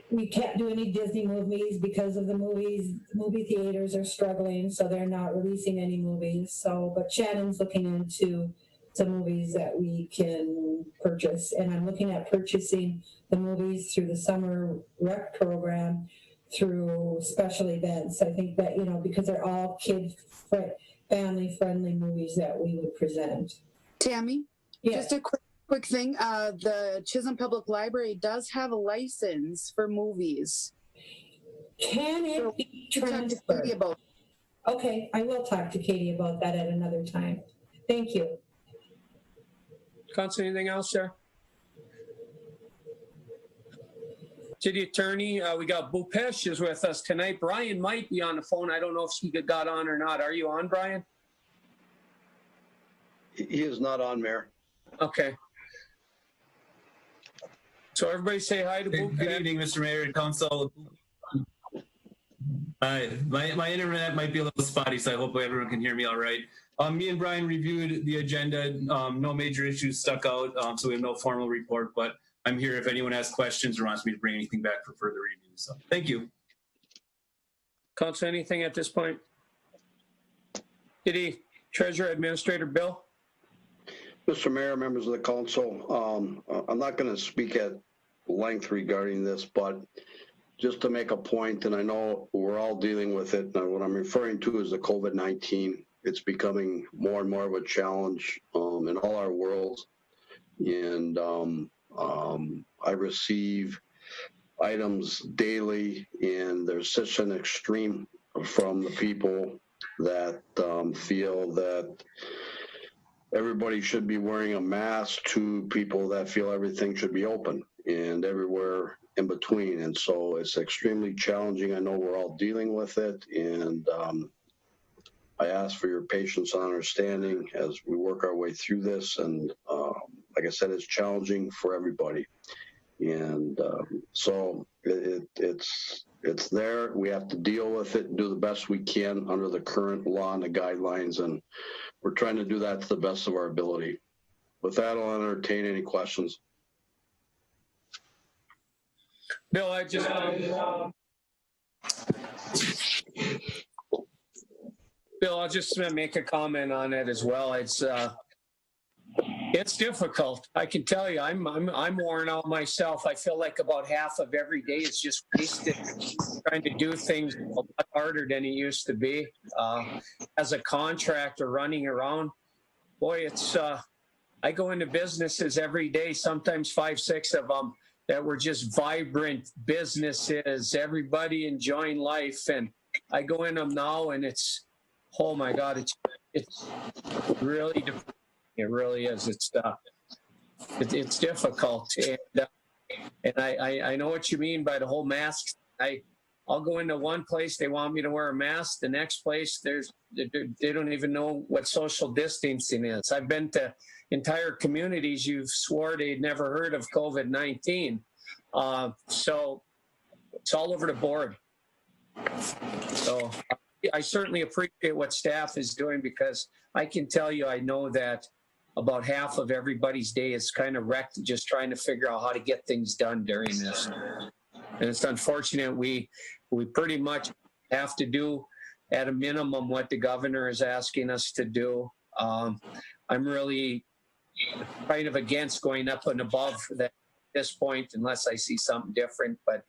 we can't do any Disney movies because of the movies. Movie theaters are struggling, so they're not releasing any movies. So, but Shannon's looking into some movies that we can purchase. And I'm looking at purchasing the movies through the summer rec program through special events. I think that, you know, because they're all family-friendly movies that we would present. Tammy? Yes. Just a quick thing. The Chisholm Public Library does have a license for movies. Can it be transferred? Talk to Katie about. Okay, I will talk to Katie about that at another time. Thank you. Council, anything else, sir? City Attorney, we got Bupesh is with us tonight. Brian might be on the phone. I don't know if he got on or not. Are you on, Brian? He is not on, Mayor. Okay. So everybody say hi to Bupesh. Good evening, Mr. Mayor and Council. My internet might be a little spotty, so I hope everyone can hear me all right. Me and Brian reviewed the agenda. No major issues stuck out, so we have no formal report, but I'm here if anyone has questions or wants me to bring anything back for further review. So thank you. Council, anything at this point? City Treasurer Administrator Bill? Mr. Mayor, members of the council, I'm not going to speak at length regarding this, but just to make a point, and I know we're all dealing with it, and what I'm referring to is the COVID-19. It's becoming more and more of a challenge in all our worlds. And I receive items daily, and there's such an extreme from the people that feel that everybody should be wearing a mask to people that feel everything should be open, and everywhere in between. And so it's extremely challenging. I know we're all dealing with it, and I ask for your patience and understanding as we work our way through this. And like I said, it's challenging for everybody. And so it's there. We have to deal with it and do the best we can under the current law and the guidelines. And we're trying to do that to the best of our ability. With that, I'll entertain any questions. Bill, I just Bill, I'll just make a comment on it as well. It's difficult. I can tell you, I'm worn out myself. I feel like about half of every day is just wasted trying to do things a lot harder than it used to be. As a contractor running around, boy, it's I go into businesses every day, sometimes 5, 6 of them, that were just vibrant businesses, everybody enjoying life, and I go in them now, and it's, oh my God, it's really, it really is. It's difficult, and I know what you mean by the whole mask. I'll go into one place, they want me to wear a mask. The next place, they don't even know what social distancing is. I've been to entire communities you've swore they'd never heard of COVID-19. So it's all over the board. So I certainly appreciate what staff is doing, because I can tell you, I know that about half of everybody's day is kind of wrecked just trying to figure out how to get things done during this. And it's unfortunate we pretty much have to do at a minimum what the governor is asking us to do. I'm really kind of against going up and above that at this point unless I see something different. But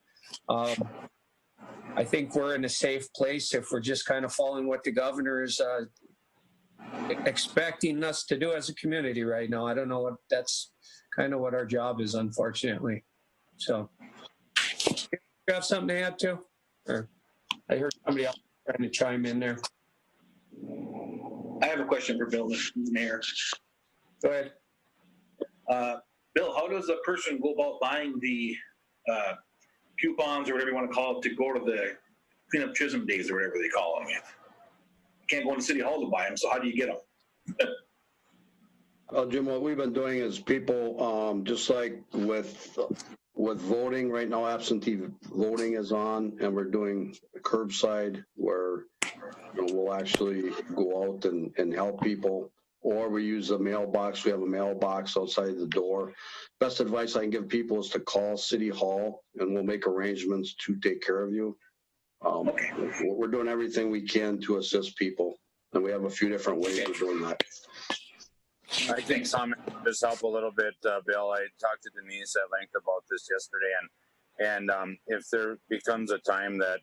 I think we're in a safe place if we're just kind of following what the governor is expecting us to do as a community right now. I don't know what that's kind of what our job is, unfortunately. So, you have something to add to? Or I heard somebody else trying to chime in there. I have a question for Bill, Mayor. Go ahead. Bill, how does a person go about buying the coupons or whatever you want to call it to go to the Clean Up Chisholm Days or whatever they call them? Can't go into City Hall to buy them, so how do you get them? Well, Jim, what we've been doing is people, just like with voting right now, absentee voting is on, and we're doing curbside where we'll actually go out and help people, or we use a mailbox. We have a mailbox outside the door. Best advice I can give people is to call City Hall, and we'll make arrangements to take care of you. We're doing everything we can to assist people, and we have a few different ways of doing that. I think some just help a little bit, Bill. I talked to Denise at length about this yesterday, and if there becomes a time that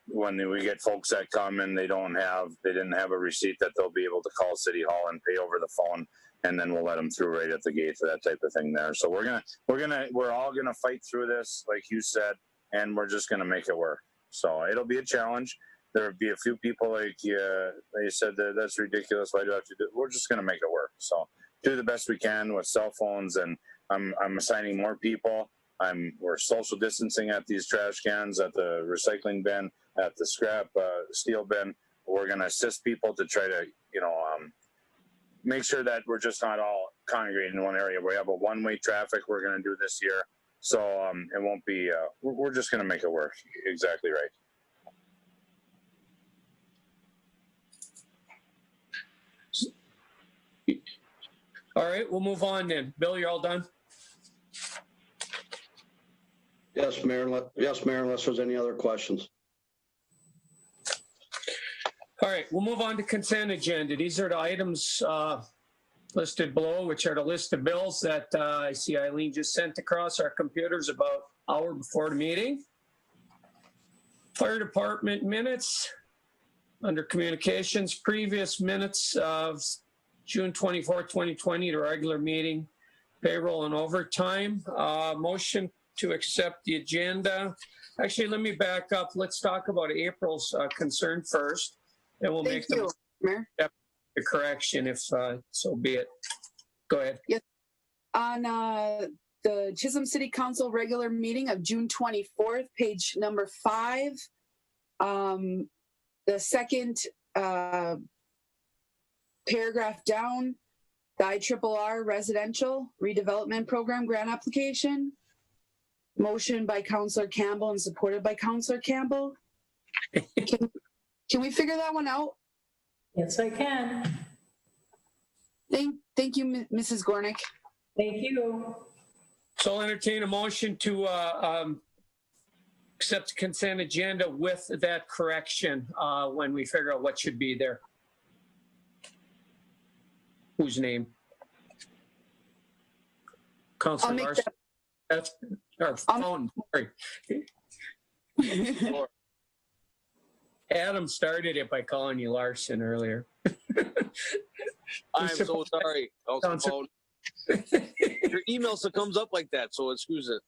when we get folks that come and they didn't have a receipt, that they'll be able to call City Hall and pay over the phone, and then we'll let them through right at the gate for that type of thing there. So we're all gonna fight through this, like you said, and we're just gonna make it work. So it'll be a challenge. There'll be a few people like they said that's ridiculous. Why do I have to do it? We're just going to make it work. So do the best we can with cell phones, and I'm assigning more people. We're social distancing at these trash cans, at the recycling bin, at the scrap steel bin. We're going to assist people to try to make sure that we're just not all congregating in one area. We have a one-way traffic we're going to do this year, so it won't be. We're just going to make it work. Exactly right. All right, we'll move on then. Bill, you're all done? Yes, Mayor. Yes, Mayor, unless there's any other questions. All right, we'll move on to consent agenda. These are the items listed below, which are the list of bills that I see Eileen just sent across our computers about an hour before the meeting. Fire department minutes. Under communications, previous minutes of June 24th, 2020, the regular meeting, payroll and overtime. Motion to accept the agenda. Actually, let me back up. Let's talk about April's concern first, and we'll make the correction if so be it. Go ahead. Yes. On the Chisholm City Council regular meeting of June 24th, page number 5, the second paragraph down, the IRRR residential redevelopment program grant application. Motion by Councillor Campbell and supported by Councillor Campbell. Can we figure that one out? Yes, I can. Thank you, Mrs. Gornick. Thank you. So I'll entertain a motion to accept the consent agenda with that correction when we figure out what should be there. Whose name? Councilor Larson. That's our phone. Sorry. Adam started it by calling you Larson earlier. I'm so sorry. Your email still comes up like that, so excuse it.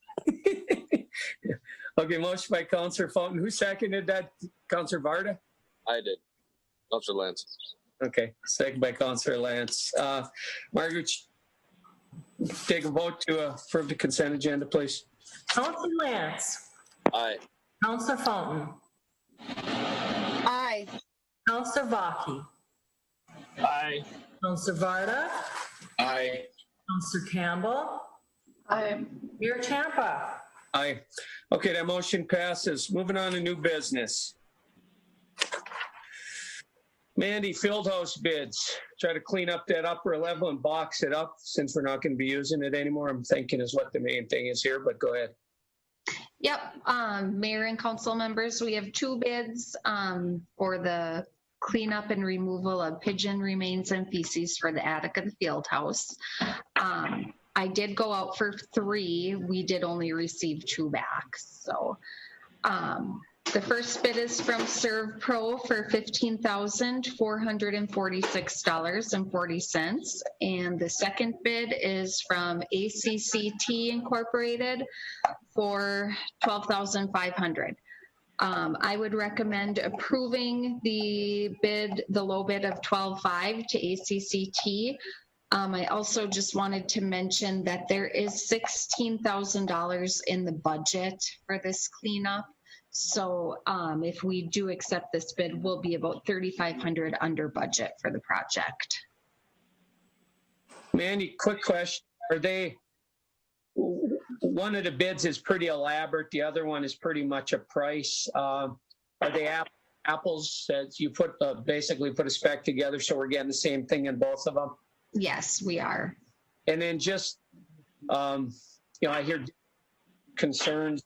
Okay, motion by Councilor Fountain. Who seconded that? Councilor Varda? I did. Councilor Lance. Okay, second by Councilor Lance. Margaret, take a vote to approve the consent agenda, please. Councilor Lance. Aye. Councilor Fountain. Aye. Councilor Vaki. Aye. Councilor Varda. Aye. Councilor Campbell. Aye. Mayor Champa. Aye. Okay, that motion passes. Moving on to new business. Mandy, Fieldhouse bids. Try to clean up that upper level and box it up since we're not going to be using it anymore. I'm thinking is what the main thing is here, but go ahead. Yep, Mayor and council members, we have 2 bids for the cleanup and removal of pigeon remains and feces for the attic of the field house. I did go out for 3. We did only receive 2 back. So the first bid is from Serve Pro for $15,446.40. And the second bid is from ACCT Incorporated for $12,500. I would recommend approving the low bid of $12,500 to ACCT. I also just wanted to mention that there is $16,000 in the budget for this cleanup. So if we do accept this bid, we'll be about $3,500 under budget for the project. Mandy, quick question. Are they, one of the bids is pretty elaborate. The other one is pretty much a price. Are they apples that you put basically put a spec together so we're getting the same thing in both of them? Yes, we are. And then just, I hear concerns.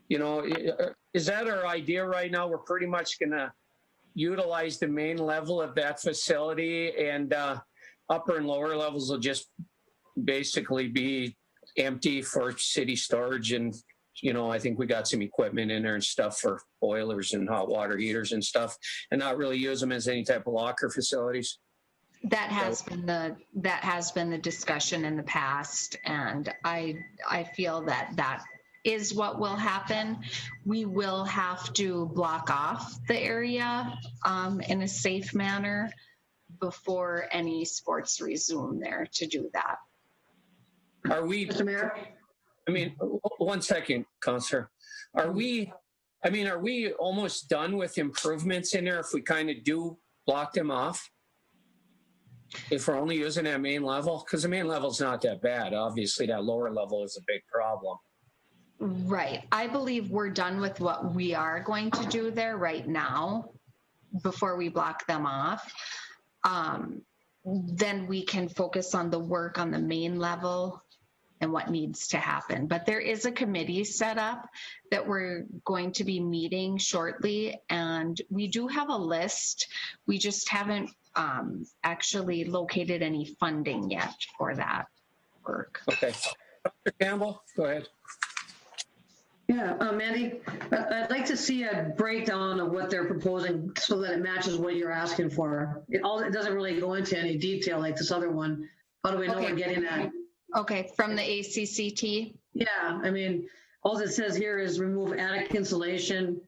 Is that our idea right now? We're pretty much going to utilize the main level of that facility, and upper and lower levels will just basically be empty for city storage. And, I think we got some equipment in there and stuff for boilers and hot water heaters and stuff, and not really use them as any type of locker facilities. That has been the discussion in the past, and I feel that is what will happen. We will have to block off the area in a safe manner before any sports resume there to do that. Are we, Mr. Mayor? I mean, 1 second, Counselor. Are we almost done with improvements in there if we kind of do block them off? If we're only using that main level? Because the main level is not that bad. Obviously, that lower level is a big problem. Right. I believe we're done with what we are going to do there right now before we block them off. Then we can focus on the work on the main level and what needs to happen. But there is a committee set up that we're going to be meeting shortly, and we do have a list. We just haven't actually located any funding yet for that work. Okay. Dr. Campbell, go ahead. Yeah, Mandy, I'd like to see a breakdown of what they're proposing so that it matches what you're asking for. It doesn't really go into any detail like this other one. How do we know we're getting that? Okay, from the ACCT? Yeah, I mean, all it says here is remove attic insulation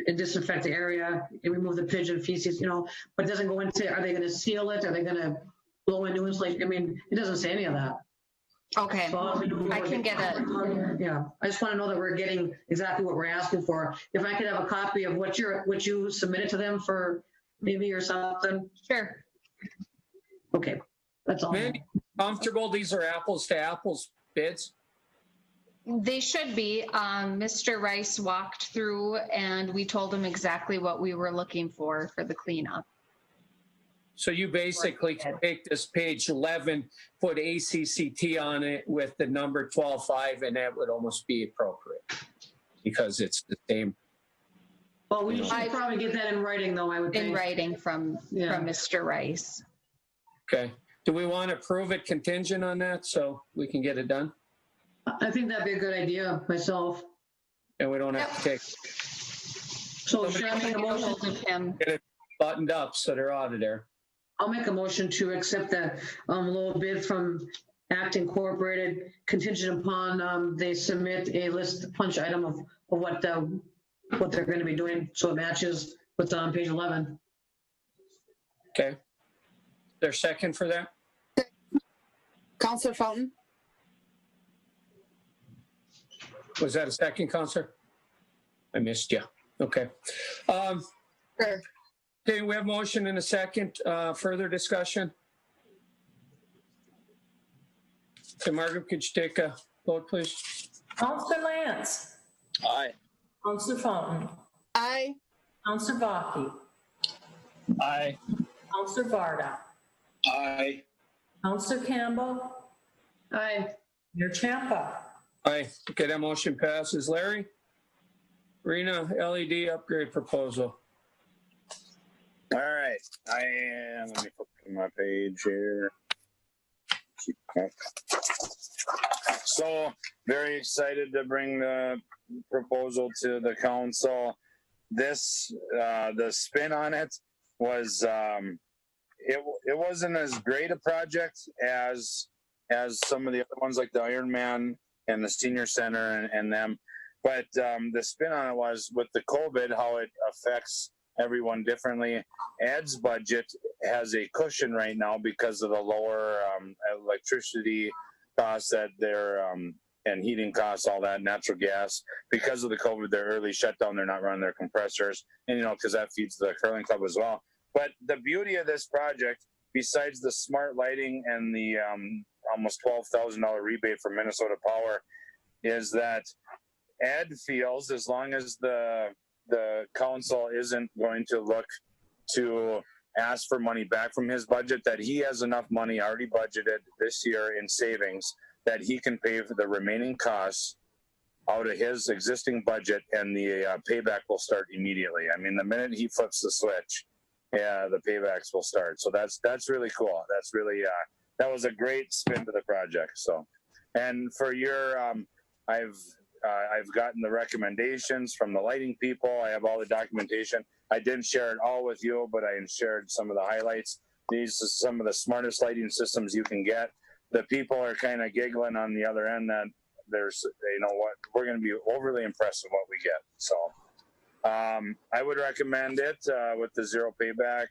and disinfect the area and remove the pigeon feces, but it doesn't go into, are they going to seal it? Are they going to blow in new insulation? I mean, it doesn't say any of that. Okay, So I can get it. Yeah, I just want to know that we're getting exactly what we're asking for. If I could have a copy of what you submitted to them for maybe or something. Sure. Okay, that's all. Mandy, comfortable? These are apples to apples bids? They should be. Mr. Rice walked through and we told him exactly what we were looking for the cleanup. So you basically can take this page 11, put ACCT on it with the number 12.5, and that would almost be appropriate because it's the same. Well, we should probably get that in writing, though, I would think. In writing from Mr. Rice. Okay. Do we want to prove it contingent on that so we can get it done? I think that'd be a good idea myself. And we don't have to take. So should I make a motion? Get it buttoned up so they're out of there. I'll make a motion to accept the low bid from Act Incorporated contingent upon they submit a list punch item of what they're going to be doing so it matches what's on page 11. Okay. There's second for that? Councilor Fountain? Was that a second, Counselor? I missed you. Okay. Sure. Okay, we have motion and a second. Further discussion? Okay, Margaret, could you take a vote, please? Counselor Lance. Aye. Counselor Fountain. Aye. Counselor Baki. Aye. Counselor Varda. Aye. Counselor Campbell. Aye. Mayor Champa. Aye. Okay, that motion passes. Larry? Rena LED upgrade proposal. All right, let me flip to my page here. So very excited to bring the proposal to the council. This, the spin on it was, it wasn't as great a project as some of the other ones like the Ironman and the Senior Center and them. But the spin on it was with the COVID, how it affects everyone differently. Ed's budget has a cushion right now because of the lower electricity costs that they're and heating costs, all that, natural gas. Because of the COVID, their early shutdown, they're not running their compressors, and because that feeds the curling club as well. But the beauty of this project, besides the smart lighting and the almost $12,000 rebate from Minnesota Power, is that Ed feels, as long as the council isn't going to look to ask for money back from his budget, that he has enough money already budgeted this year in savings that he can pay for the remaining costs out of his existing budget, and the payback will start immediately. I mean, the minute he flips the switch, the paybacks will start. So that's really cool. That's really that was a great spin to the project. So, and for your I've gotten the recommendations from the lighting people. I have all the documentation. I didn't share it all with you, but I shared some of the highlights. These are some of the smartest lighting systems you can get. The people are kind of giggling on the other end that there's, what, we're going to be overly impressed with what we get. So I would recommend it with the zero payback.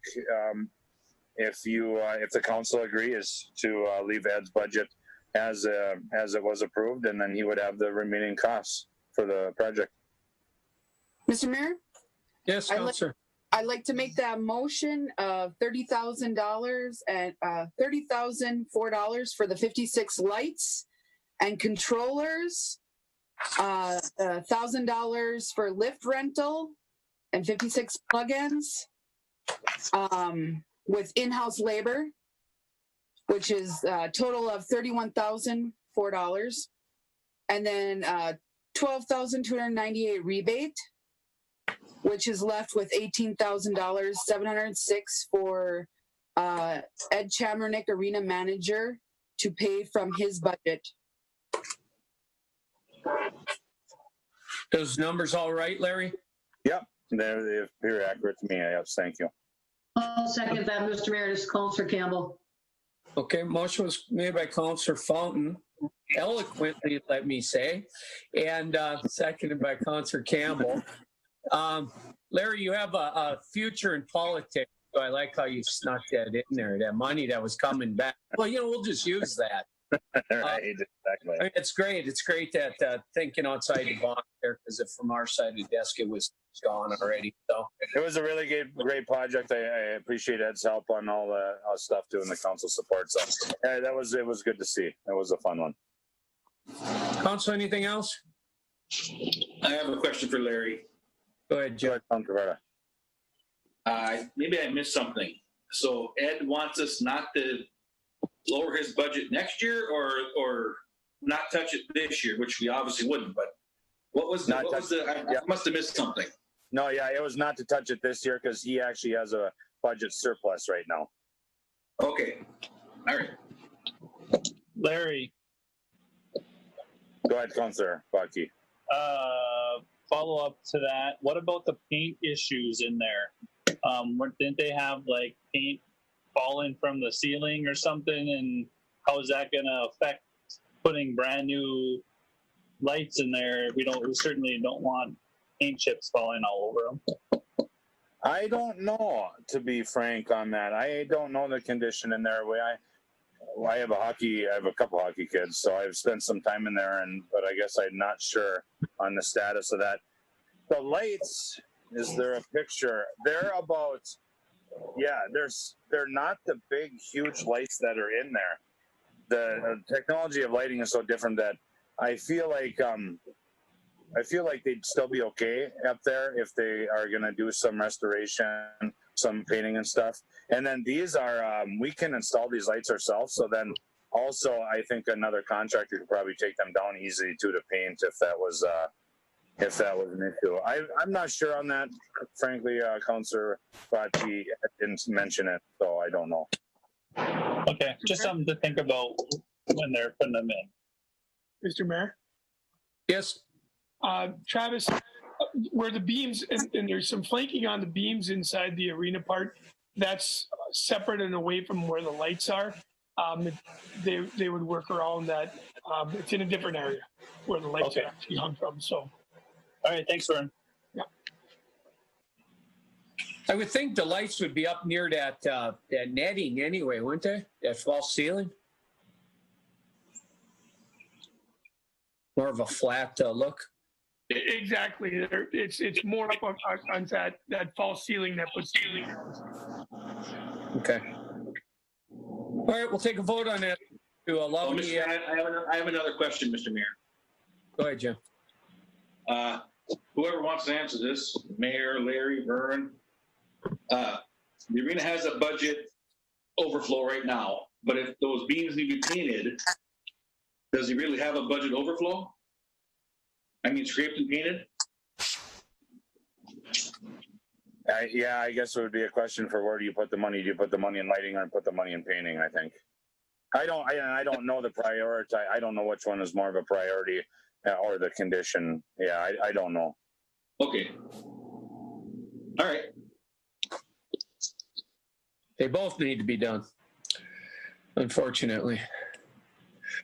If the council agrees to leave Ed's budget as it was approved, and then he would have the remaining costs for the project. Mr. Mayor? Yes, Councilor. I'd like to make that motion of $30,000 and $30,004 for the 56 lights and controllers, $1,000 for lift rental and 56 plugins with in-house labor, which is a total of $31,004, and then $12,298 rebate, which is left with $18,706 for Ed Chamernick, arena manager, to pay from his budget. Those numbers all right, Larry? Yep, they're accurate to me. Yes, thank you. I'll second that, Mr. Mayor. This is Counselor Campbell. Okay, motion was made by Councilor Fountain, eloquently, let me say, and seconded by Councilor Campbell. Larry, you have a future in politics, so I like how you snuck that in there, that money that was coming back. Well, we'll just use that. Right, exactly. I mean, it's great. It's great that thinking outside the box there, because from our side of the desk, it was gone already. So it was a really great project. I appreciate Ed's help on all the stuff too, and the council support. So it was good to see. It was a fun one. Council, anything else? I have a question for Larry. Go ahead, Joe. Maybe I missed something. So Ed wants us not to lower his budget next year, or not touch it this year, which we obviously wouldn't. But I must have missed something. No, yeah, it was not to touch it this year because he actually has a budget surplus right now. Okay, all right. Larry. Go ahead, Councilor Bucky. Follow up to that. What about the paint issues in there? Didn't they have like paint falling from the ceiling or something? And how is that going to affect putting brand new lights in there? We certainly don't want paint chips falling all over them. I don't know, to be frank on that. I don't know the condition in there. I have a couple hockey kids, so I've spent some time in there, but I guess I'm not sure on the status of that. The lights, is there a picture? They're about, they're not the big, huge lights that are in there. The technology of lighting is so different that I feel like they'd still be okay up there if they are going to do some restoration, some painting and stuff. And then these are, we can install these lights ourselves. So then also, I think another contractor could probably take them down easily too to paint if that was if that was an issue. I'm not sure on that, frankly, Councillor Fati didn't mention it, so I don't know. Okay, just something to think about when they're putting them in. Mr. Mayor? Yes. Travis, where the beams, and there's some flanking on the beams inside the arena part, that's separate and away from where the lights are. They would work around that. It's in a different area where the lights are actually hung from, so. All right, thanks, Vern. Yeah. I would think the lights would be up near that netting anyway, wouldn't they? That false ceiling? More of a flat look. Exactly. It's more up on that false ceiling that puts ceiling. Okay. All right, we'll take a vote on that to allow me. I have another question, Mr. Mayor. Go ahead, Jim. Whoever wants to answer this, Mayor, Larry, Vern, the arena has a budget overflow right now, but if those beams need to be painted, does he really have a budget overflow? I mean, scraped and painted? Yeah, I guess it would be a question for where do you put the money? Do you put the money in lighting or put the money in painting? I think. I don't know the priority. I don't know which one is more of a priority or the condition. Yeah, I don't know. Okay. All right. They both need to be done, unfortunately.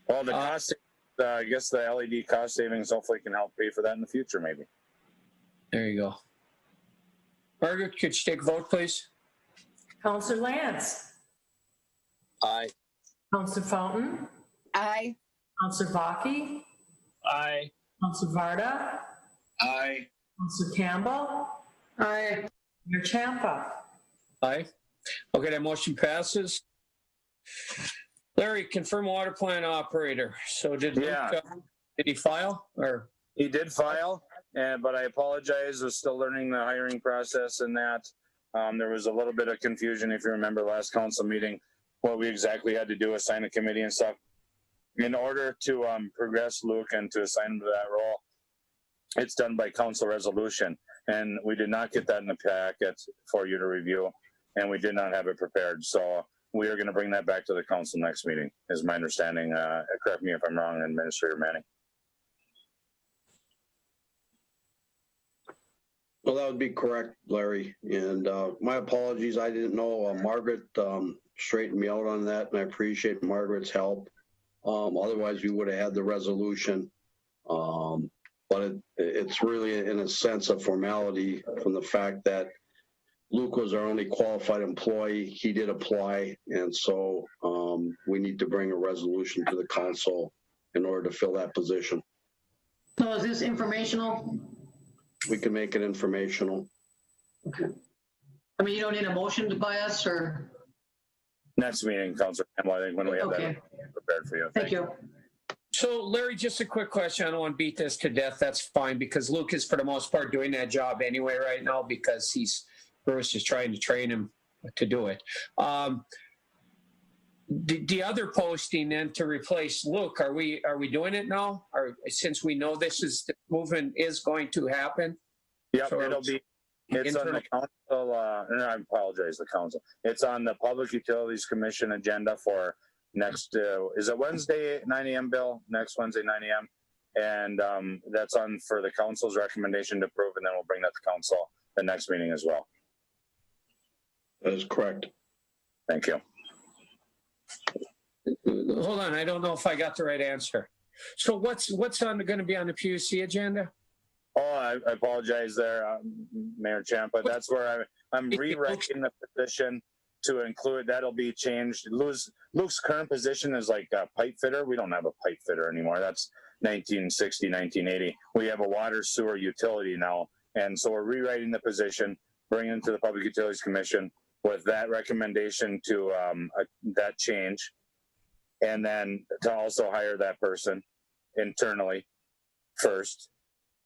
Well, the cost, I guess the LED cost savings hopefully can help pay for that in the future, maybe. There you go. Margaret, could you take a vote, please? Counselor Lance? Aye. Counselor Fountain? Aye. Counselor Baki? Aye. Counselor Varda? Aye. Counselor Campbell? Aye. Mayor Champa? Aye. Okay, that motion passes. Larry, confirm water plant operator. So did he file or? He did file, but I apologize. We're still learning the hiring process and that. There was a little bit of confusion, if you remember last council meeting, what we exactly had to do, assign a committee and stuff. In order to progress Luke and to assign him to that role, it's done by council resolution. And we did not get that in the packet for you to review, and we did not have it prepared. So we are going to bring that back to the council next meeting, is my understanding. Correct me if I'm wrong, Administrator Manning. Well, that would be correct, Larry. And my apologies. I didn't know. Margaret straightened me out on that, and I appreciate Margaret's help. Otherwise, we would have had the resolution. But it's really, in a sense, a formality from the fact that Luke was our only qualified employee. He did apply, and so we need to bring a resolution to the council in order to fill that position. So is this informational? We can make it informational. Okay. I mean, you don't need a motion to buy us, or? Next meeting, Councilor Campbell, I think when we have that prepared for you. Thank you. So Larry, just a quick question. I don't want to beat this to death. That's fine, because Luke is for the most part doing that job anyway right now, because Bruce is trying to train him to do it. The other posting then to replace Luke, are we doing it now? Or since we know the movement is going to happen? Yep, so it's on the council, I apologize, the council. It's on the Public Utilities Commission agenda for next, is it Wednesday at 9 a.m., Bill? Next Wednesday, 9 a.m. And that's on for the council's recommendation to approve, and then we'll bring that to council the next meeting as well. That is correct. Thank you. Hold on, I don't know if I got the right answer. So what's going to be on the PUC agenda? Oh, I apologize there, Mayor Champa. That's where I'm rewriting the position to include, that'll be changed. Luke's current position is like a pipe fitter. We don't have a pipe fitter anymore. That's 1960, 1980. We have a water sewer utility now. And so we're rewriting the position, bringing it to the Public Utilities Commission with that recommendation to that change. And then to also hire that person internally first.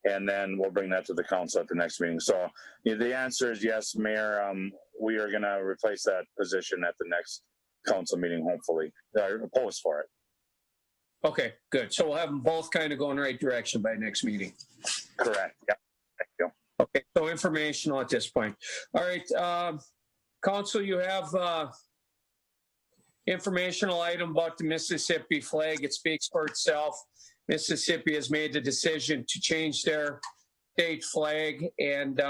And then we'll bring that to the council at the next meeting. So the answer is yes, Mayor. We are going to replace that position at the next council meeting, hopefully. Post for it. Okay, good. So we'll have them both kind of go in the right direction by next meeting. Correct. Yeah. Thank you. Okay, so informational at this point. All right, Council, you have informational item about the Mississippi flag. It speaks for itself. Mississippi has made the decision to change their state flag, and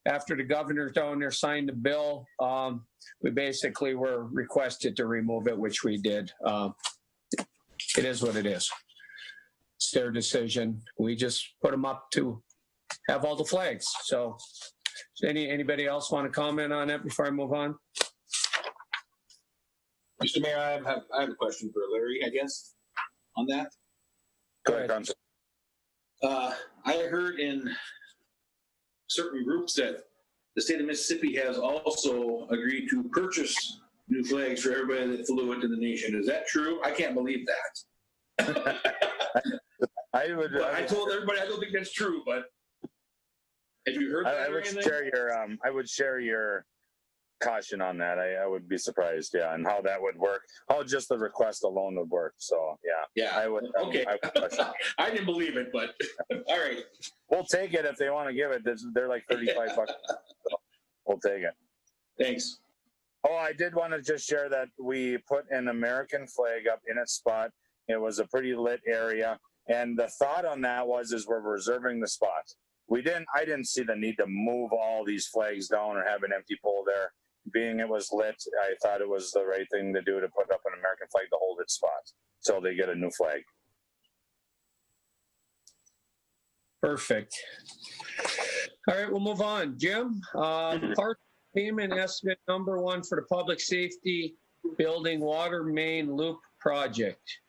after the governor down there signed the bill, we basically were requested to remove it, which we did. It is what it is. It's their decision. We just put them up to have all the flags. So anybody else want to comment on that before I move on? Mr. Mayor, I have a question for Larry, I guess, on that. Go ahead. I heard in certain groups that the state of Mississippi has also agreed to purchase new flags for everybody that flew into the nation. Is that true? I can't believe that. I told everybody I don't think that's true, but have you heard that? I would share your caution on that. I would be surprised, yeah, and how that would work. How just the request alone would work. So yeah, I would. Okay, I didn't believe it, but all right, we'll take it if they want to give it. They're like $35. So we'll take it. Thanks. Oh, I did want to just share that we put an American flag up in its spot. It was a pretty lit area, and the thought on that is we're reserving the spot. I didn't see the need to move all these flags down or have an empty pole there. Being it was lit, I thought it was the right thing to do to put up an American flag to hold its spot so they get a new flag. Perfect. All right, we'll move on. Jim, part payment estimate number 1 for the public safety building water main loop project.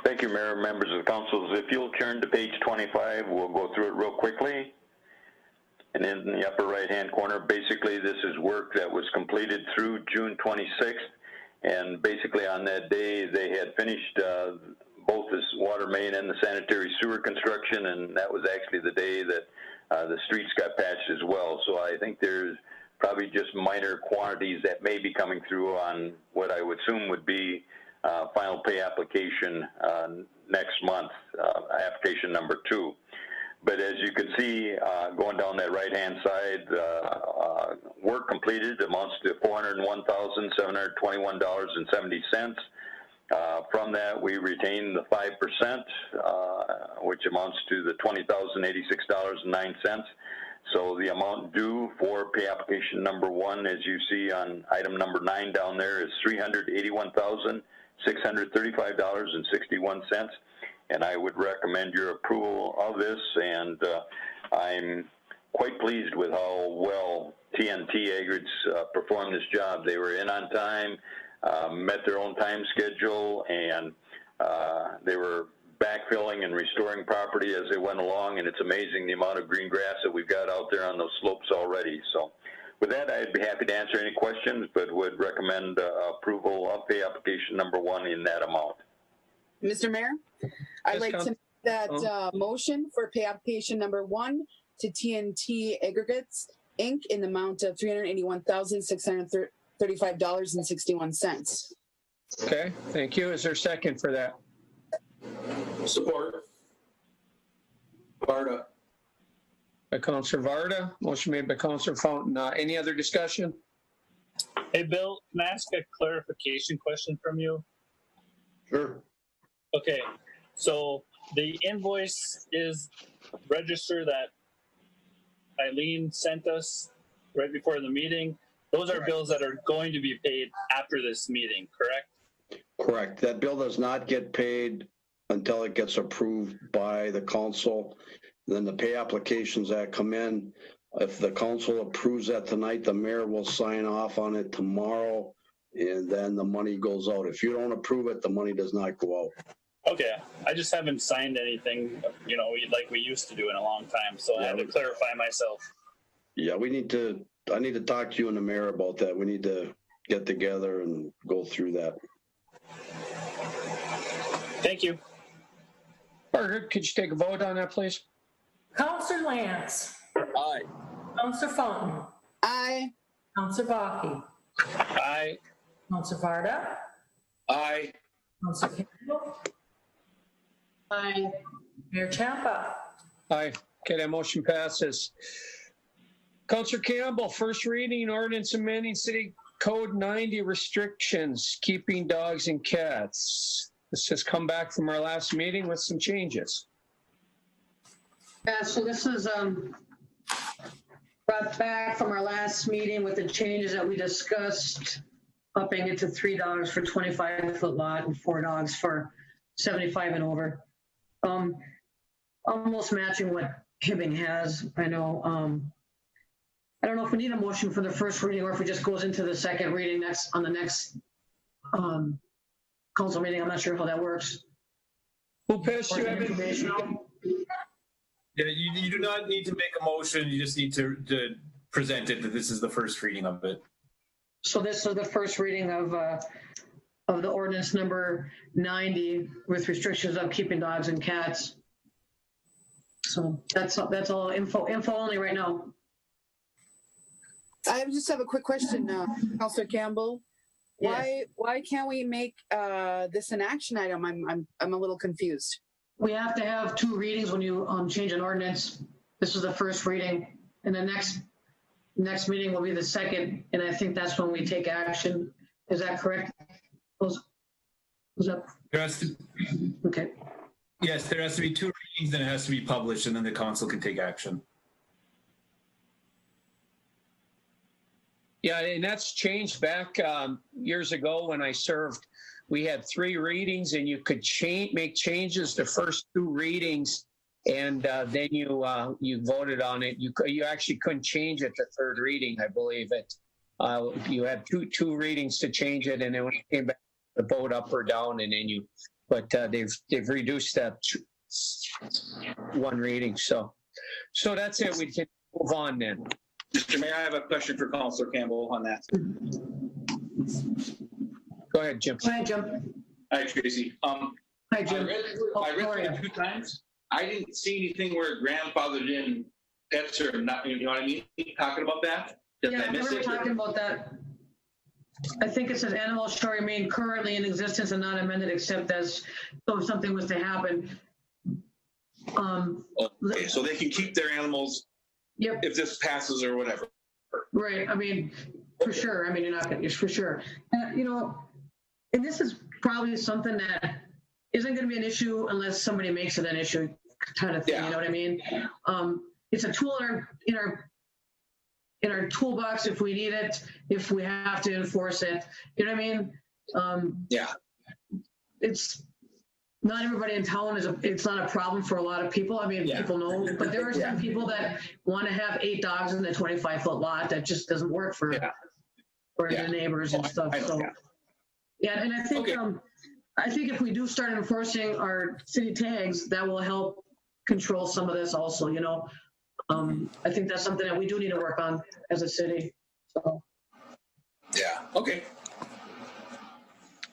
Thank you, Mayor, members of the council. If you'll turn to page 25, we'll go through it real quickly. And in the upper right-hand corner, basically this is work that was completed through June 26th. And basically on that day, they had finished both this water main and the sanitary sewer construction, and that was actually the day that the streets got patched as well. So I think there's probably just minor quantities that may be coming through on what I would assume would be final pay application next month, application number 2. But as you can see, going down that right-hand side, work completed amounts to $401,721.70. From that, we retain the 5%, which amounts to the $20,086.09. So the amount due for pay application number 1, as you see on item number 9 down there, is $381,635.61. And I would recommend your approval of this, and I'm quite pleased with how well TNT Aggregates performed this job. They were in on time, met their own time schedule, and they were backfilling and restoring property as they went along, and it's amazing the amount of green grass that we've got out there on those slopes already. So with that, I'd be happy to answer any questions, but would recommend approval of pay application number 1 in that amount. Mr. Mayor, I'd like to make that motion for pay application number 1 to TNT Aggregates, Inc. in the amount of $381,635.61. Okay, thank you. Is there a second for that? Support. Varda. By Councilor Varda, motion made by Councilor Fountain. Any other discussion? Hey, Bill, can I ask a clarification question from you? Sure. Okay, so the invoice is register that Eileen sent us right before the meeting. Those are bills that are going to be paid after this meeting, correct? Correct. That bill does not get paid until it gets approved by the council. Then the pay applications that come in, if the council approves that tonight, the mayor will sign off on it tomorrow, and then the money goes out. If you don't approve it, the money does not go out. Okay, I just haven't signed anything, like we used to do in a long time, so I had to clarify myself. Yeah, I need to talk to you and the mayor about that. We need to get together and go through that. Thank you. Margaret, could you take a vote on that, please? Councilor Lance. Aye. Councilor Fountain. Aye. Councilor Baki. Aye. Councilor Varda. Aye. Councilor Campbell. Aye. Mayor Champa. Aye. Okay, that motion passes. Councillor Campbell, first reading ordinance amending City Code 90 restrictions, keeping dogs and cats. This has come back from our last meeting with some changes. Yeah, so this is brought back from our last meeting with the changes that we discussed, upping it to $3 for 25-foot lot and $4 for 75 and over. Almost matching what Hibbing has. I know. I don't know if we need a motion for the first reading or if it just goes into the second reading next on the next council meeting. I'm not sure how that works. Who passed you information? Yeah, you do not need to make a motion. You just need to present it that this is the first reading of it. So this is the first reading of the ordinance number 90 with restrictions of keeping dogs and cats. So that's all info only right now. I just have a quick question, Councillor Campbell. Yes. Why can't we make this an action item? I'm a little confused. We have to have 2 readings when you change an ordinance. This is the first reading, and the next meeting will be the second, and I think that's when we take action. Is that correct? Was that? Okay. Yes, there has to be 2 readings, then it has to be published, and then the council can take action. Yeah, and that's changed back years ago when I served. We had 3 readings, and you could make changes the first 2 readings, and then you voted on it. You actually couldn't change it the 3rd reading, I believe it. You had two readings to change it, and then when it came back, the vote up or down, and then but they've reduced that 1 reading. So that's it. We can move on then. Mr. Mayor, I have a question for Councillor Campbell on that. Go ahead, Jim. Go ahead, Jim. Hi, Tracy. Hi, Jim. I read it 2 times. I didn't see anything where grandfathered in pets or not. You know what I mean? Talking about that. Did Yeah, I miss we were it? talking about that. I think it says animals shall remain currently in existence and not amended except as though something was to happen. Okay, so they can keep their animals. Yep. If this passes or whatever. Right. I mean, for sure. I mean, you're not going to, for sure. And this is probably something that isn't going to be an issue unless somebody makes it an issue kind of thing. Yeah. You know what I mean? It's a tool in our toolbox if we need it, if we have to enforce it. You know what I mean? Yeah. It's not everybody in town it's not a problem for a lot of people. I mean, people know, but there are some people that want to have 8 dogs in the 25-foot lot. That just doesn't work for the neighbors and stuff. So, and I think, I think if we do start enforcing our city tags, that will help control some of this also, I think that's something that we do need to work on as a city. So. Yeah. Okay.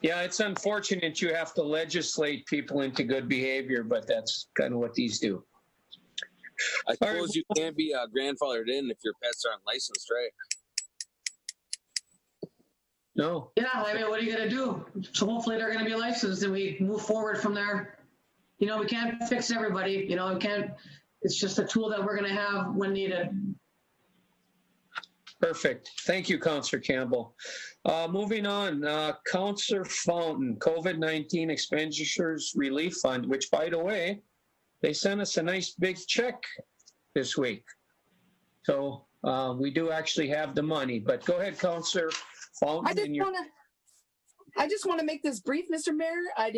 Yeah, it's unfortunate you have to legislate people into good behavior, but that's kind of what these do. I suppose you can't be grandfathered in if your pets aren't licensed, right? No. Yeah, I mean, what are you going to do? So hopefully they're going to be licensed and we move forward from there. We can't fix everybody. We can't. It's just a tool that we're going to have when needed. Perfect. Thank you, Councillor Campbell. Moving on, Councillor Fountain, COVID-19 Expenditures Relief Fund, which, by the way, they sent us a nice big check this week. So we do actually have the money. But go ahead, Councillor Fountain. I just want to make this brief, Mr. Mayor. I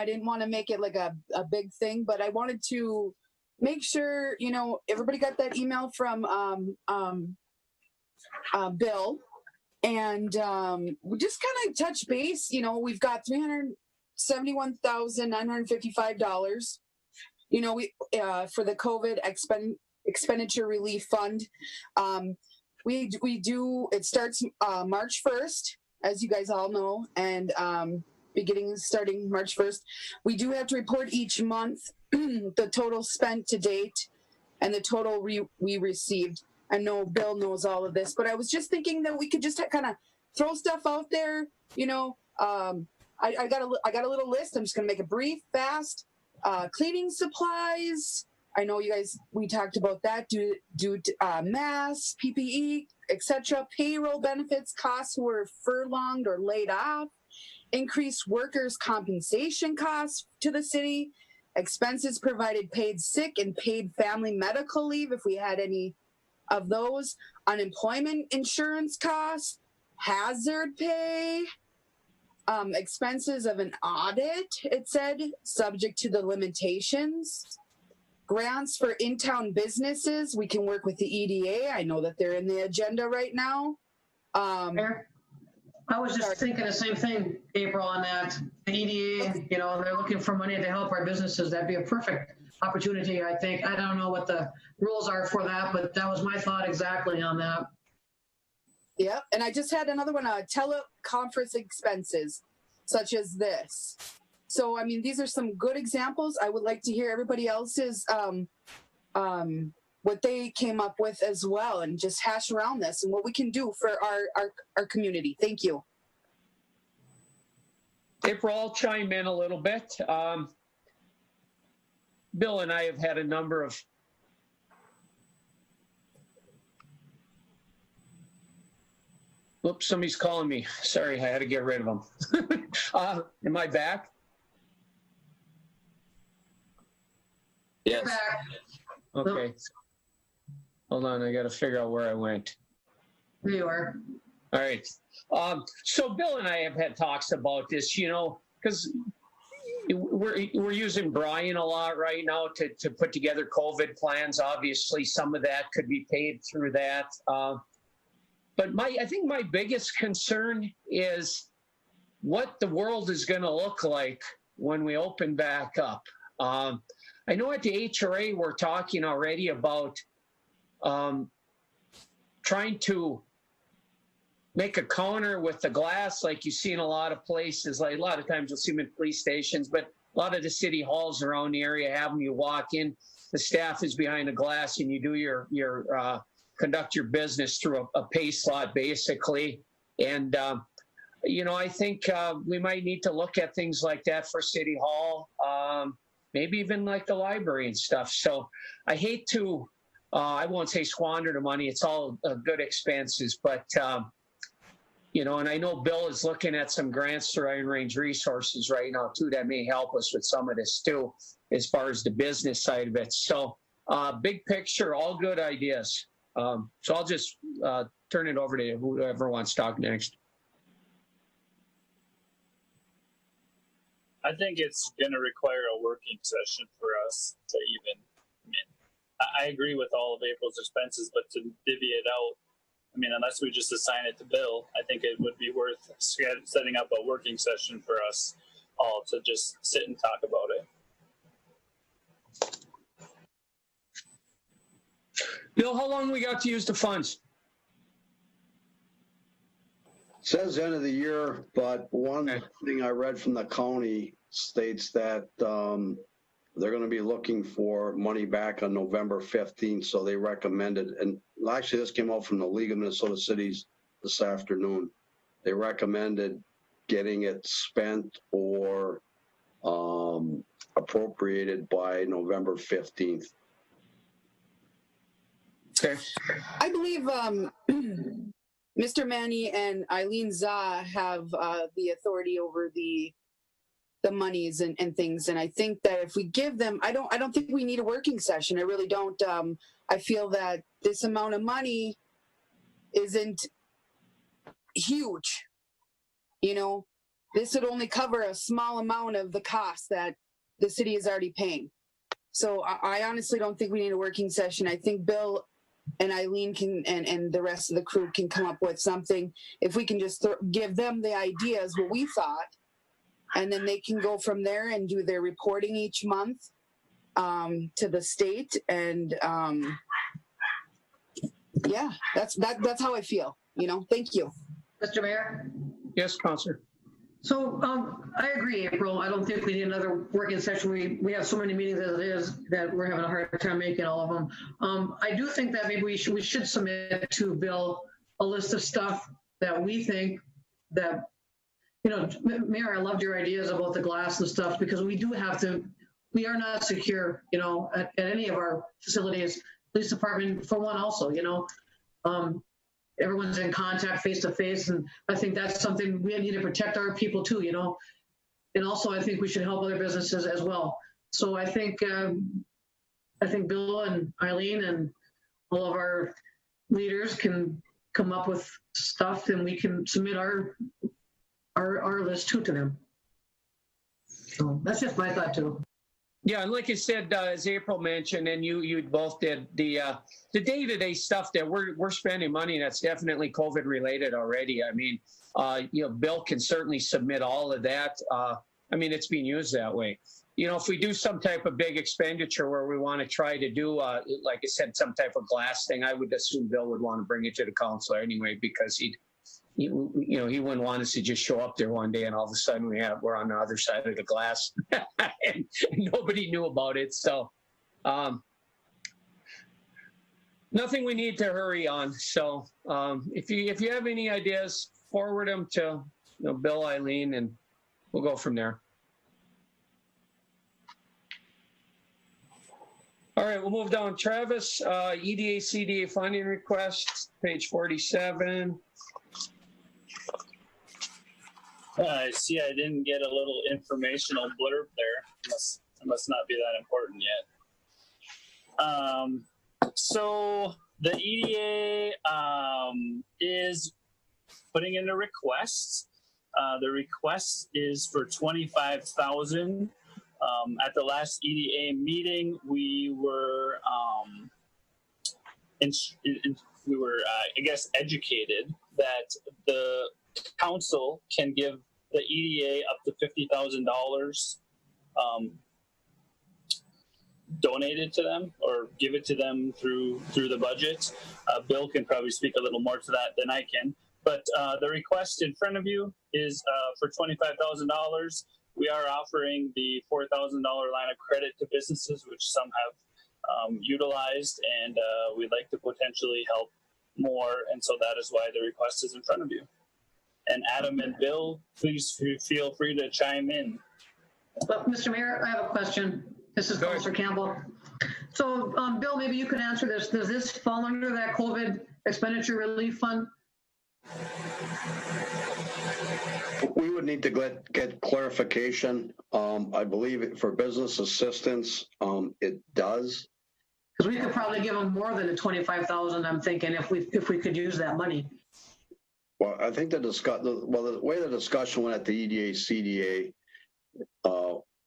didn't want to make it like a big thing, but I wanted to make sure, everybody got that email from Bill, and we just kind of touch base. We've got $371,955. We for the COVID expenditure relief fund. We do. It starts March 1st, as you guys all know, and starting March 1st, we do have to report each month the total spent to date and the total we received. I know Bill knows all of this, but I was just thinking that we could just kind of throw stuff out there. I got a little list. I'm just gonna make it brief, fast. Cleaning supplies. I know you guys, we talked about that, due to masks, PPE, etc., payroll benefits costs who were furloughed or laid off, increased workers' compensation costs to the city, expenses provided paid sick and paid family medical leave if we had any of those, unemployment insurance costs, hazard pay, expenses of an audit, it said, subject to the limitations. Grants for in-town businesses. We can work with the EDA. I know that they're in the agenda right now. Mayor, I was just thinking the same thing, April, on that. The EDA, you know, they're looking for money to help our businesses. That'd be a perfect opportunity, I think. I don't know what the rules are for that, but that was my thought exactly on that. Yep, and I just had another one, teleconference expenses, such as this. So, I mean, these are some good examples. I would like to hear everybody else's, what they came up with as well, and just hash around this and what we can do for our community. Thank you. April, I'll chime in a little bit. Bill and I have had a number of Oops, somebody's calling me. Sorry, I had to get rid of them. Am I back? Yes. Okay. Hold on, I got to figure out where I went. There you are. All right. So Bill and I have had talks about this, you know, because we're using Brian a lot right now to put together COVID plans. Obviously, some of that could be paid through that. But I think my biggest concern is what the world is going to look like when we open back up. I know at the HRA we're talking already about trying to make a counter with the glass like you see in a lot of places. Like a lot of times you'll see them in police stations, but a lot of the city halls around the area have them. You walk in, the staff is behind the glass, and you do your conduct your business through a pay slot, basically. And, you know, I think we might need to look at things like that for City Hall, maybe even like the library and stuff. So I hate to, I won't say squander the money. It's all good expenses, but, you know, and I know Bill is looking at some grants through Iron Range Resources right now, too, that may help us with some of this, too, as far as the business side of it. So big picture, all good ideas. So I'll just turn it over to whoever wants to talk next. I think it's going to require a working session for us to even, I mean, I agree with all of April's expenses, but to divvy it out, I mean, unless we just assign it to Bill, I think it would be worth setting up a working session for us all to just sit and talk about it. Bill, how long we got to use the funds? Says end of the year, but one thing I read from the county states that they're going to be looking for money back on November 15th, so they recommended, and actually this came out from the League of Minnesota Cities this afternoon, they recommended getting it spent or appropriated by November 15th. Okay. I believe Mr. Manny and Eileen Zah have the authority over the monies and things, and I think that if we give them, I don't think we need a working session. I really don't. I feel that this amount of money isn't huge. You know, this would only cover a small amount of the cost that the city is already paying. So I honestly don't think we need a working session. I think Bill and Eileen can, and the rest of the crew can come up with something. If we can just give them the ideas, what we thought, and then they can go from there and do their reporting each month to the state. And yeah, that's how I feel, you know. Thank you. Mr. Mayor? Yes, Councilor. So I agree, April. I don't think we need another working session. We have so many meetings as it is that we're having a hard time making all of them. I do think that maybe we should submit to Bill a list of stuff that we think that, you know, Mayor, I loved your ideas about the glass and stuff, because we do have to we are not secure, you know, at any of our facilities. Police department, for one, also, you know, everyone's in contact face to face, and I think that's something we need to protect our people too, you know. And also, I think we should help other businesses as well. So I think Bill and Eileen and all of our leaders can come up with stuff, and we can submit our list too to them. So that's just my thought too. Yeah, and like I said, as April mentioned, and you both did, the day-to-day stuff that we're spending money, that's definitely COVID related already. I mean, you know, Bill can certainly submit all of that. I mean, it's being used that way. You know, if we do some type of big expenditure where we want to try to do, like I said, some type of glass thing, I would assume Bill would want to bring it to the council anyway, because he wouldn't want us to just show up there one day and all of a sudden we're on the other side of the glass and nobody knew about it. So nothing we need to hurry on. So if you have any ideas, forward them to Bill, Eileen, and we'll go from there. All right, we'll move down. Travis, EDA, CDA funding request, page 47. I see I didn't get a little informational blurb there. It must not be that important yet. So the EDA is putting in a request. The request is for $25,000. At the last EDA meeting, we were I guess, educated that the council can give the EDA up to $50,000 donated to them or give it to them through the budget. Bill can probably speak a little more to that than I can. But the request in front of you is for $25,000. We are offering the $4,000 line of credit to businesses, which some have utilized, and we'd like to potentially help more. And so that is why the request is in front of you. And Adam and Bill, please feel free to chime in. Well, Mr. Mayor, I have a question. This is Councilor Campbell. So, Bill, maybe you could answer this. Does this fall under that COVID expenditure relief fund? We would need to get clarification. I believe for business assistance, it does. Because we could probably give them more than the $25,000. I'm thinking if we could use that money. Well, I think the way the discussion went at the EDA, CDA,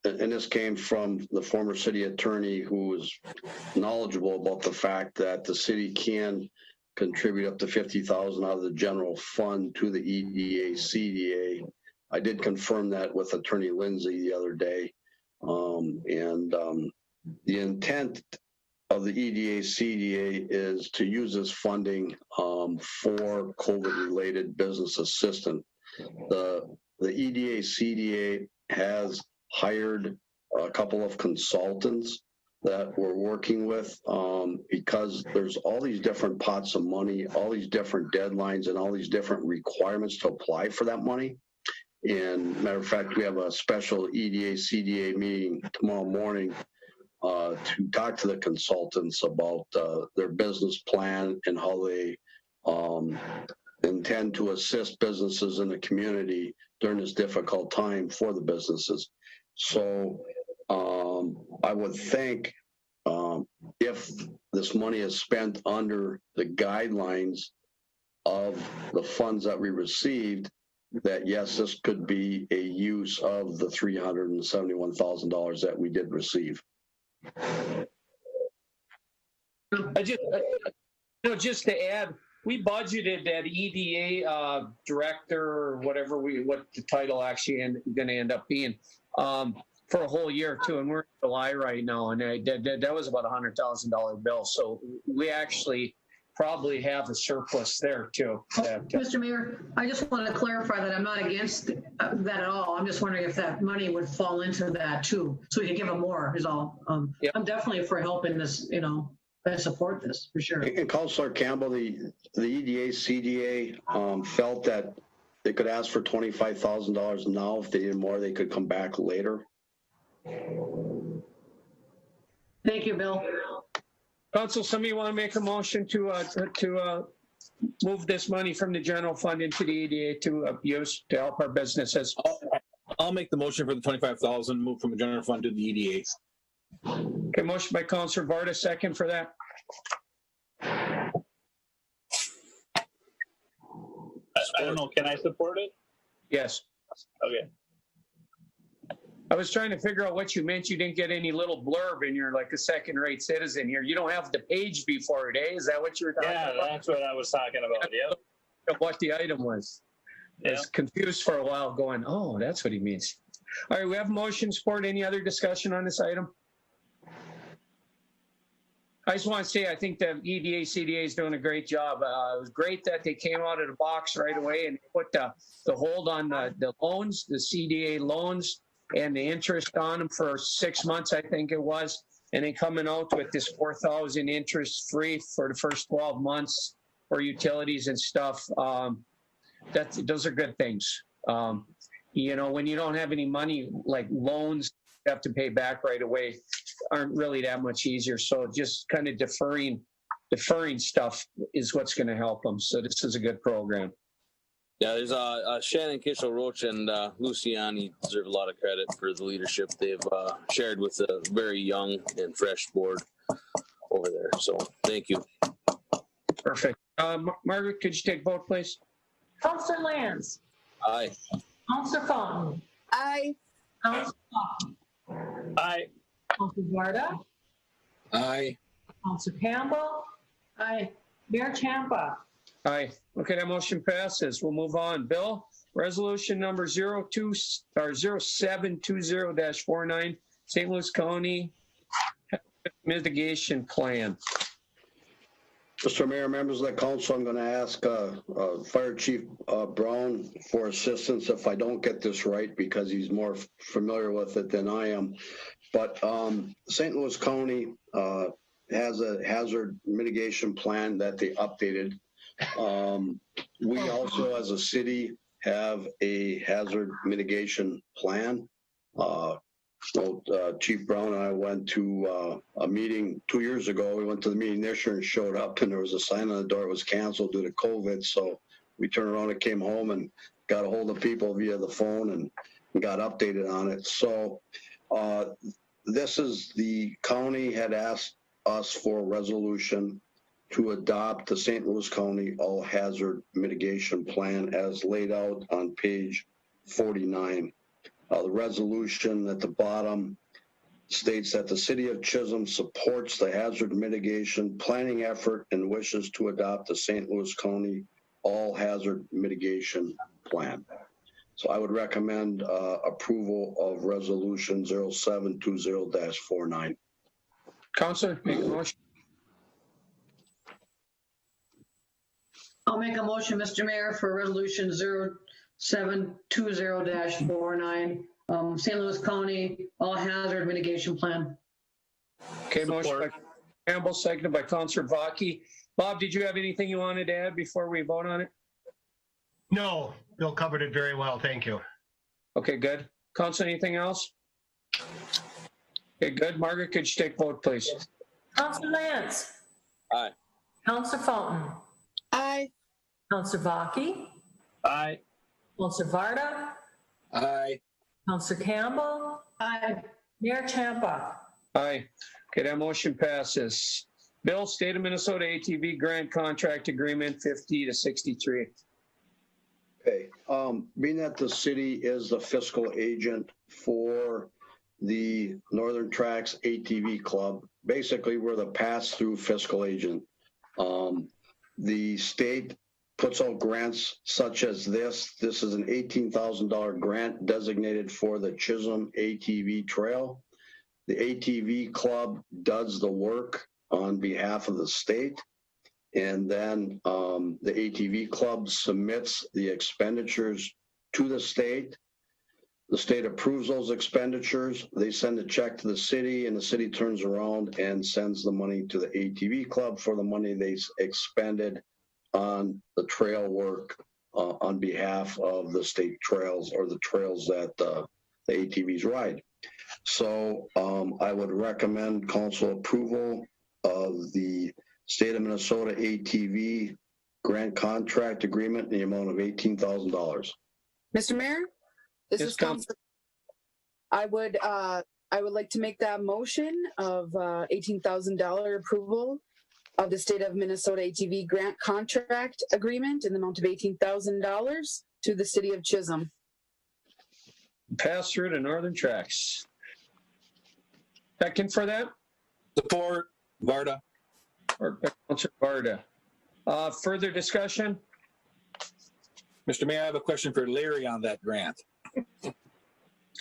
and this came from the former city attorney who was knowledgeable about the fact that the city can contribute up to $50,000 out of the general fund to the EDA, CDA. I did confirm that with Attorney Lindsay the other day. The intent of the EDA, CDA is to use this funding for COVID-related business assistance. The EDA, CDA has hired a couple of consultants that we're working with because there's all these different pots of money, all these different deadlines, and all these different requirements to apply for that money. And matter of fact, we have a special EDA, CDA meeting tomorrow morning to talk to the consultants about their business plan and how they intend to assist businesses in the community during this difficult time for the businesses. So I would think if this money is spent under the guidelines of the funds that we received, that yes, this could be a use of the $371,000 that we did receive. Just to add, we budgeted that EDA director, or whatever what the title actually going to end up being, for a whole year too, and we're in July right now, and that was about $100,000 bill. So we actually probably have a surplus there too. Mr. Mayor, I just want to clarify that I'm not against that at all. I'm just wondering if that money would fall into that too, so we can give them more is all. Yep. I'm definitely for helping this, I support this for sure. And Councilor Campbell, the EDA, CDA felt that they could ask for $25,000 now. If they needed more, they could come back later. Thank you, Bill. Council, somebody want to make a motion to move this money from the general fund into the EDA to use to help our businesses? I'll make the motion for the 25,000 move from the general fund to the EDA. Okay, motion by Councilor Varda, second for that. I don't know. Can I support it? Yes. Okay. I was trying to figure out what you meant. You didn't get any little blurb and you're like a second-rate citizen here. You don't have the page before it, eh? Is that what you were talking about? Yeah, that's what I was talking about. Yep. What the item was. I was confused for a while going, oh, that's what he means. All right, we have motion support. Any other discussion on this item? I just want to say I think the EDA, CDA is doing a great job. It was great that they came out of the box right away and put the hold on the loans, the CDA loans, and the interest on them for 6 months, I think it was. And then coming out with this 4,000 interest free for the first 12 months for utilities and stuff. Those are good things. You know, when you don't have any money, like loans you have to pay back right away, aren't really that much easier. So just kind of deferring stuff is what's going to help them. So this is a good program. Yeah, there's Shannon, Chisholm, Roach, and Luciani deserve a lot of credit for the leadership they've shared with a very young and fresh board over there. So thank you. Perfect. Margaret, could you take vote, please? Councilor Lance. Aye. Councilor Fountain. Aye. Councilor Fountain. Aye. Councilor Varda. Aye. Councilor Campbell. Aye. Mayor Champa. Aye. Okay, that motion passes. We'll move on. Bill, resolution number 0720-49, St. Louis County Mitigation Plan. Mr. Mayor, members of the council, I'm going to ask Fire Chief Brown for assistance if I don't get this right, because he's more familiar with it than I am. But St. Louis County has a hazard mitigation plan that they updated. We also, as a city, have a hazard mitigation plan. Chief Brown and I went to a meeting 2 years ago. We went to the meeting this year and showed up, and there was a sign on the door. It was canceled due to COVID. So we turned around and came home and got a hold of people via the phone and got updated on it. So this is the county had asked us for a resolution to adopt the St. Louis County All Hazard Mitigation Plan as laid out on page 49. The resolution at the bottom states that the city of Chisholm supports the hazard mitigation planning effort and wishes to adopt the St. Louis County All Hazard Mitigation Plan. So I would recommend approval of resolution 0720-49. Councilor, make a motion. I'll make a motion, Mr. Mayor, for resolution 0720-49, St. Louis County All Hazard Mitigation Plan. Okay, motion by Campbell, seconded by Councilor Vaki. Bob, did you have anything you wanted to add before we vote on it? No, Bill covered it very well. Thank you. Okay, good. Council, anything else? Okay, good. Margaret, could you take vote, please? Councilor Lance. Aye. Councilor Fountain. Aye. Councilor Vaki. Aye. Councilor Varda. Aye. Councilor Campbell. Aye. Mayor Champa. Aye. Okay, that motion passes. Bill, State of Minnesota ATV Grant Contract Agreement 50 to 63. Okay, being that the city is the fiscal agent for the Northern Tracks ATV Club, basically we're the pass-through fiscal agent. The state puts out grants such as this. This is an $18,000 grant designated for the Chisholm ATV Trail. The ATV Club does the work on behalf of the state. And then the ATV Club submits the expenditures to the state. The state approves those expenditures. They send a check to the city, and the city turns around and sends the money to the ATV Club for the money they expended on the trail work on behalf of the state trails or the trails that the ATVs ride. So I would recommend council approval of the State of Minnesota ATV grant contract agreement in the amount of $18,000. Mr. Mayor, this Yes, is Council. I would like to make that motion of $18,000 approval of the State of Minnesota ATV grant contract agreement in the amount of $18,000 to the City of Chisholm. Pass through to Northern Tracks. Second for that? Support, Varda. Or Councilor Varda. Further discussion? Mr. Mayor, I have a question for Larry on that grant.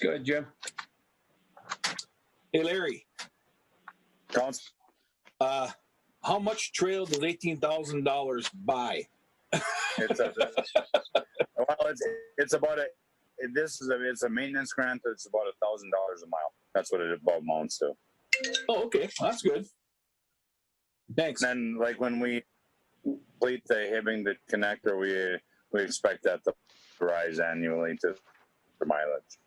Good, Jim. Hey, Larry. Council. How much trail does $18,000 buy? It's about it's a maintenance grant. It's about $1,000 a mile. That's what it about amounts to. Oh, okay, that's good. Thanks. And then, like when we complete the Hibbing the connector, we expect that to rise annually to for mileage.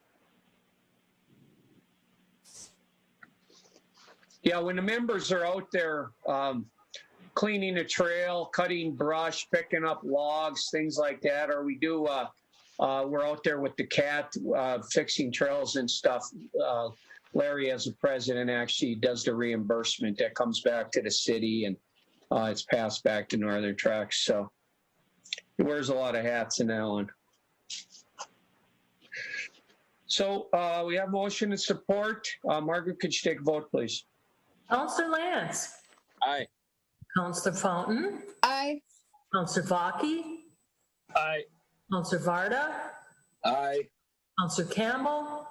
Yeah, when the members are out there cleaning a trail, cutting brush, picking up logs, things like that, or we do, we're out there with the cat fixing trails and stuff. Larry, as the president, actually does the reimbursement that comes back to the city, and it's passed back to Northern Tracks. So he wears a lot of hats in that one. So we have motion and support. Margaret, could you take a vote, please? Counselor Lance. Aye. Counselor Fountain. Aye. Counselor Vaki. Aye. Counselor Varda. Aye. Counselor Campbell.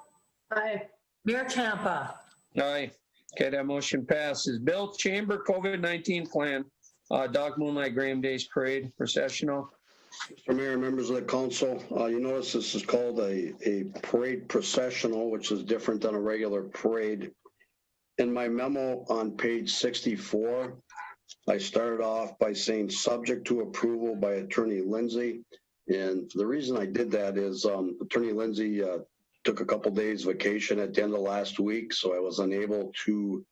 Aye. Mayor Champa. Aye. Okay, that motion passes. Bill, Chamber COVID-19 plan, Dog Moonlight Graham Days Parade processional. Mr. Mayor, members of the council, you notice this is called a parade processional, which is different than a regular parade. In my memo on page 64, I started off by saying subject to approval by Attorney Lindsay. And the reason I did that is Attorney Lindsay took a couple days vacation at the end of last week, so I was unable to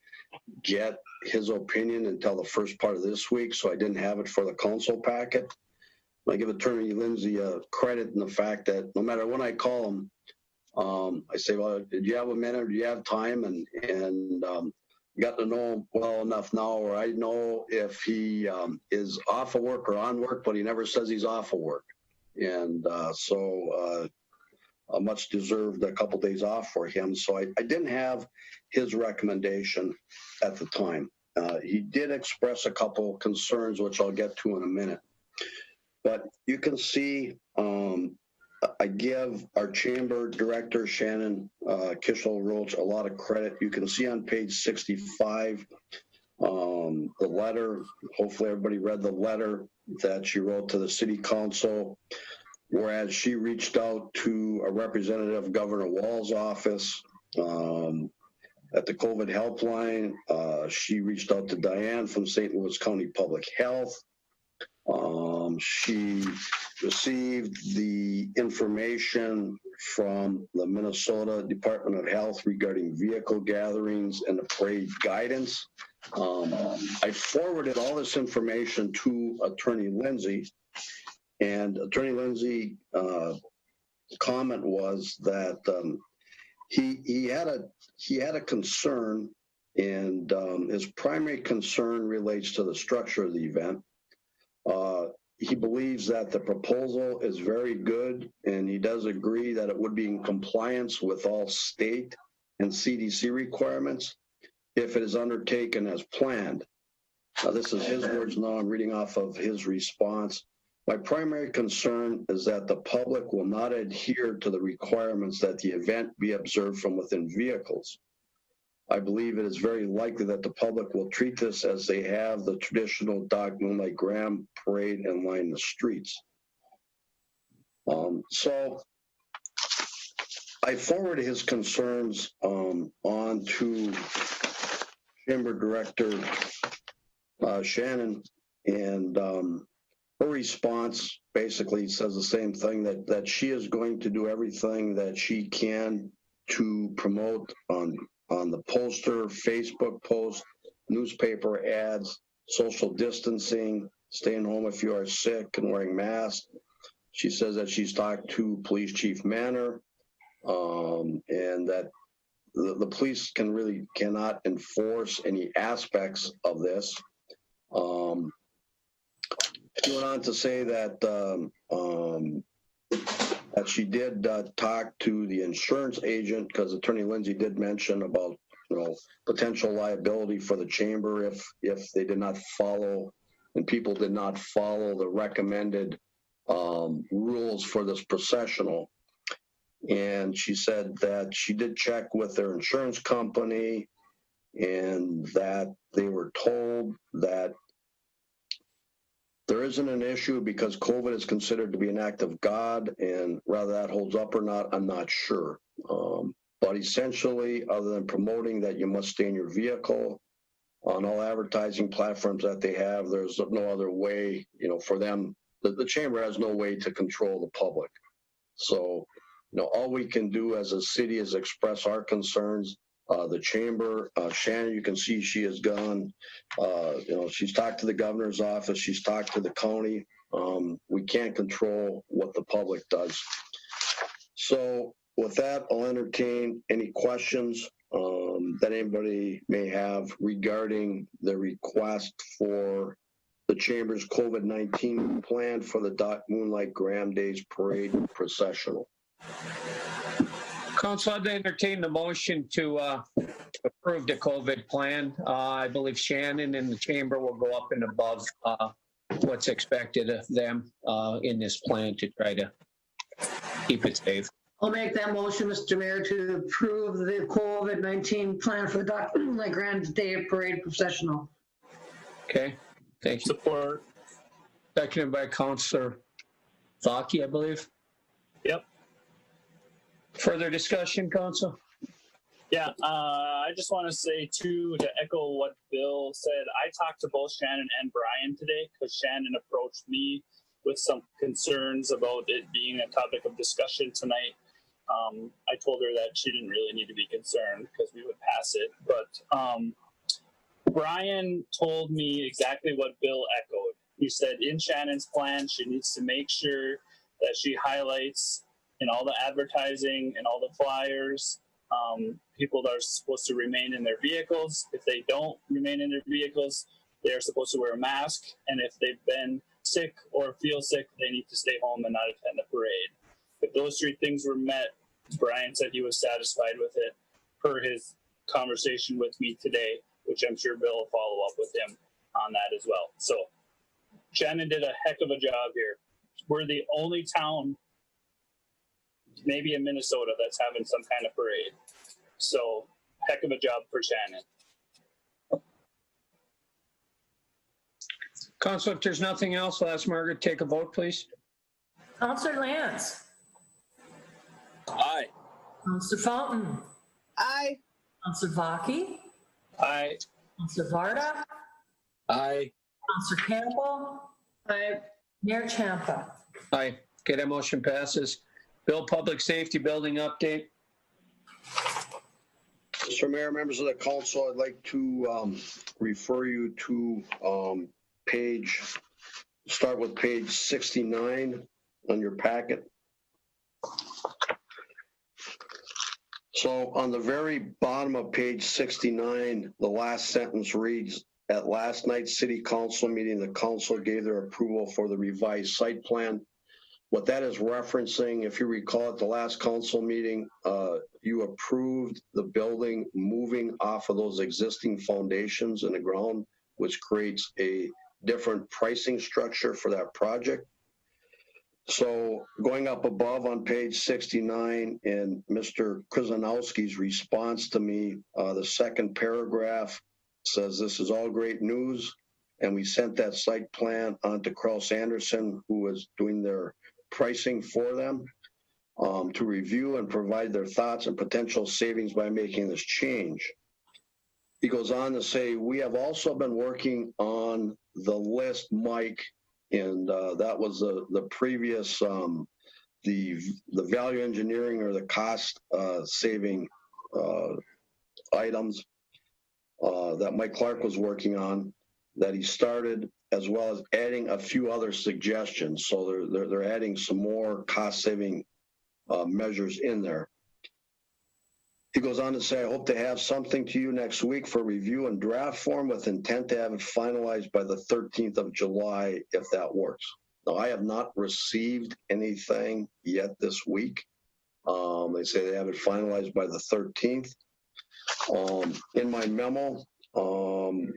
get his opinion until the first part of this week, so I didn't have it for the council packet. I give Attorney Lindsay credit in the fact that no matter when I call him, I say, well, did you have a minute or do you have time? And got to know him well enough now where I know if he is off of work or on work, but he never says he's off of work. And so a much deserved a couple days off for him. So I didn't have his recommendation at the time. He did express a couple concerns, which I'll get to in a minute. But you can see I give our chamber director, Shannon Chisholm Roach, a lot of credit. You can see on page 65 the letter. Hopefully everybody read the letter that she wrote to the city council, whereas she reached out to a representative of Governor Wall's office at the COVID helpline. She reached out to Diane from St. Louis County Public Health. She received the information from the Minnesota Department of Health regarding vehicle gatherings and the parade guidance. I forwarded all this information to Attorney Lindsay, and Attorney Lindsay comment was that he had a concern, and his primary concern relates to the structure of the event. He believes that the proposal is very good, and he does agree that it would be in compliance with all state and CDC requirements if it is undertaken as planned. This is his words now. I'm reading off of his response. My primary concern is that the public will not adhere to the requirements that the event be observed from within vehicles. I believe it is very likely that the public will treat this as they have the traditional Dog Moonlight Graham parade and line the streets. So I forwarded his concerns on to Chamber Director Shannon, and her response basically says the same thing, that she is going to do everything that she can to promote on the poster, Facebook post, newspaper ads, social distancing, staying home if you are sick and wearing masks. She says that she's talked to Police Chief Manor, and that the police cannot enforce any aspects of this. She went on to say that that she did talk to the insurance agent, because Attorney Lindsay did mention about potential liability for the chamber if they did not follow and people did not follow the recommended rules for this processional. And she said that she did check with their insurance company and that they were told that there isn't an issue because COVID is considered to be an act of God, and whether that holds up or not, I'm not sure. But essentially, other than promoting that you must stay in your vehicle on all advertising platforms that they have, there's no other way, for them. The chamber has no way to control the public. So, all we can do as a city is express our concerns. The chamber, Shannon, you can see she has gone, she's talked to the governor's office, she's talked to the county. We can't control what the public does. So with that, I'll entertain any questions that anybody may have regarding the request for the chamber's COVID-19 plan for the Moonlight Graham Days Parade processional. Council, I'd entertain the motion to approve the COVID plan. I believe Shannon and the chamber will go up and above what's expected of them in this plan to try to keep it safe. I'll make that motion, Mr. Mayor, to approve the COVID-19 plan for the Moonlight Grand Day Parade processional. Okay, thank you. Support. Seconded by Councilor Zaki, I believe. Yep. Further discussion, Council? Yeah, I just want to say too, to echo what Bill said, I talked to both Shannon and Brian today because Shannon approached me with some concerns about it being a topic of discussion tonight. I told her that she didn't really need to be concerned because we would pass it. But Brian told me exactly what Bill echoed. He said in Shannon's plan, she needs to make sure that she highlights in all the advertising and all the flyers, people that are supposed to remain in their vehicles. If they don't remain in their vehicles, they're supposed to wear a mask. And if they've been sick or feel sick, they need to stay home and not attend the parade. If those three things were met, Brian said he was satisfied with it per his conversation with me today, which I'm sure Bill will follow up with him on that as well. So Shannon did a heck of a job here. We're the only town, maybe in Minnesota, that's having some kind of parade. So heck of a job for Shannon. Council, if there's nothing else, I'll ask Margaret to take a vote, please. Councilor Lance. Aye. Councilor Fountain. Aye. Councilor Vaki. Aye. Councilor Varda. Aye. Councilor Campbell. Aye. Mayor Champa. Aye. Okay, that motion passes. Bill, Public Safety Building update. Mr. Mayor, members of the council, I'd like to refer you to start with page 69 on your packet. So on the very bottom of page 69, the last sentence reads, at last night's city council meeting, the council gave their approval for the revised site plan. What that is referencing, if you recall at the last council meeting, you approved the building moving off of those existing foundations in the ground, which creates a different pricing structure for that project. So going up above on page 69 in Mr. Krzyzanowski's response to me, the second paragraph says, this is all great news. And we sent that site plan on to Kraus Anderson, who was doing their pricing for them, to review and provide their thoughts and potential savings by making this change. He goes on to say, we have also been working on the list, Mike, and that was the previous the value engineering or the cost saving items that Mike Clark was working on that he started, as well as adding a few other suggestions. So they're adding some more cost saving measures in there. He goes on to say, I hope to have something to you next week for review in draft form with intent to have it finalized by the 13th of July, if that works. Now, I have not received anything yet this week. They say they have it finalized by the 13th. In my memo, on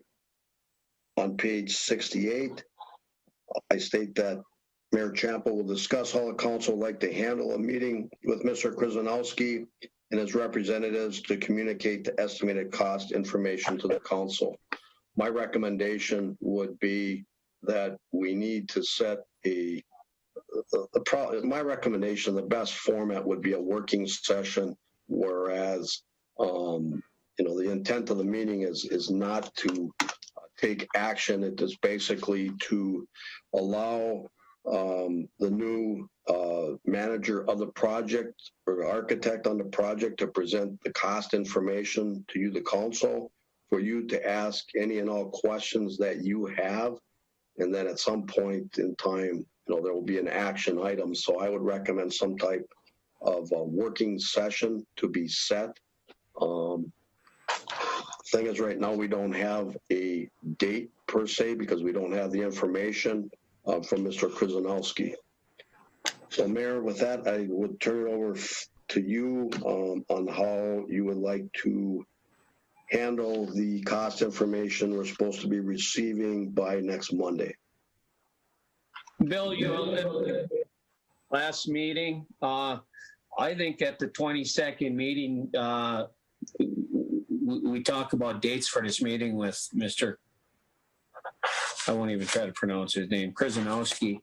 page 68, I state that Mayor Champa will discuss how the council would like to handle a meeting with Mr. Krzyzanowski and his representatives to communicate the estimated cost information to the council. My recommendation would be that we need to set my recommendation, the best format would be a working session, whereas the intent of the meeting is not to take action. It is basically to allow the new manager of the project or architect on the project to present the cost information to you, the council, for you to ask any and all questions that you have. And then at some point in time, there will be an action item. So I would recommend some type of a working session to be set. Thing is, right now we don't have a date per se because we don't have the information from Mr. Krzyzanowski. So, Mayor, with that, I would turn it over to you on how you would like to handle the cost information we're supposed to be receiving by next Monday. Bill, last meeting, I think at the 22nd meeting, we talk about dates for this meeting with Mr. I won't even try to pronounce his name, Krzyzanowski.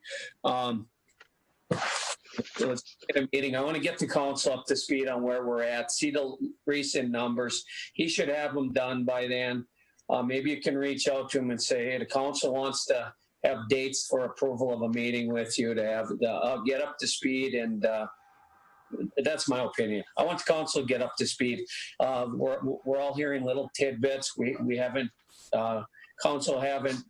Let's get a meeting. I want to get the council up to speed on where we're at, see the recent numbers. He should have them done by then. Maybe you can reach out to him and say, hey, the council wants to have dates for approval of a meeting with you to have get up to speed, and that's my opinion. I want the council to get up to speed. We're all hearing little tidbits. We haven't, council haven't,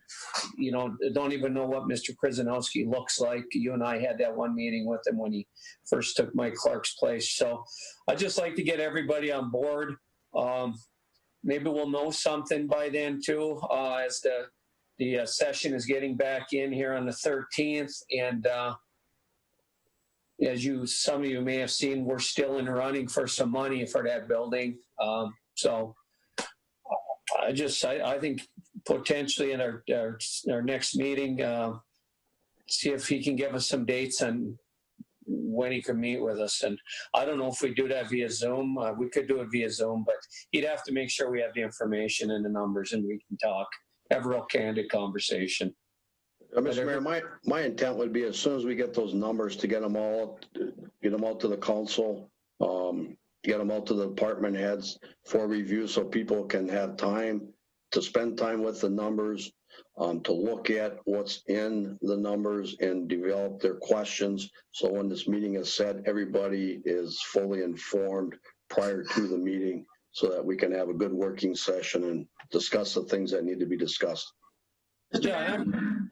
don't even know what Mr. Krzyzanowski looks like. You and I had that one meeting with him when he first took Mike Clark's place. So I'd just like to get everybody on board. Maybe we'll know something by then too, as the session is getting back in here on the 13th. And as some of you may have seen, we're still in the running for some money for that building. So I think potentially in our next meeting, see if he can give us some dates on when he can meet with us. And I don't know if we do that via Zoom. We could do it via Zoom, but he'd have to make sure we have the information and the numbers and we can talk, have a real candid conversation. Mr. Mayor, my intent would be as soon as we get those numbers to get them out to the council, get them out to the department heads for review so people can have time to spend time with the numbers, to look at what's in the numbers and develop their questions. So when this meeting is set, everybody is fully informed prior to the meeting so that we can have a good working session and discuss the things that need to be discussed. Yeah,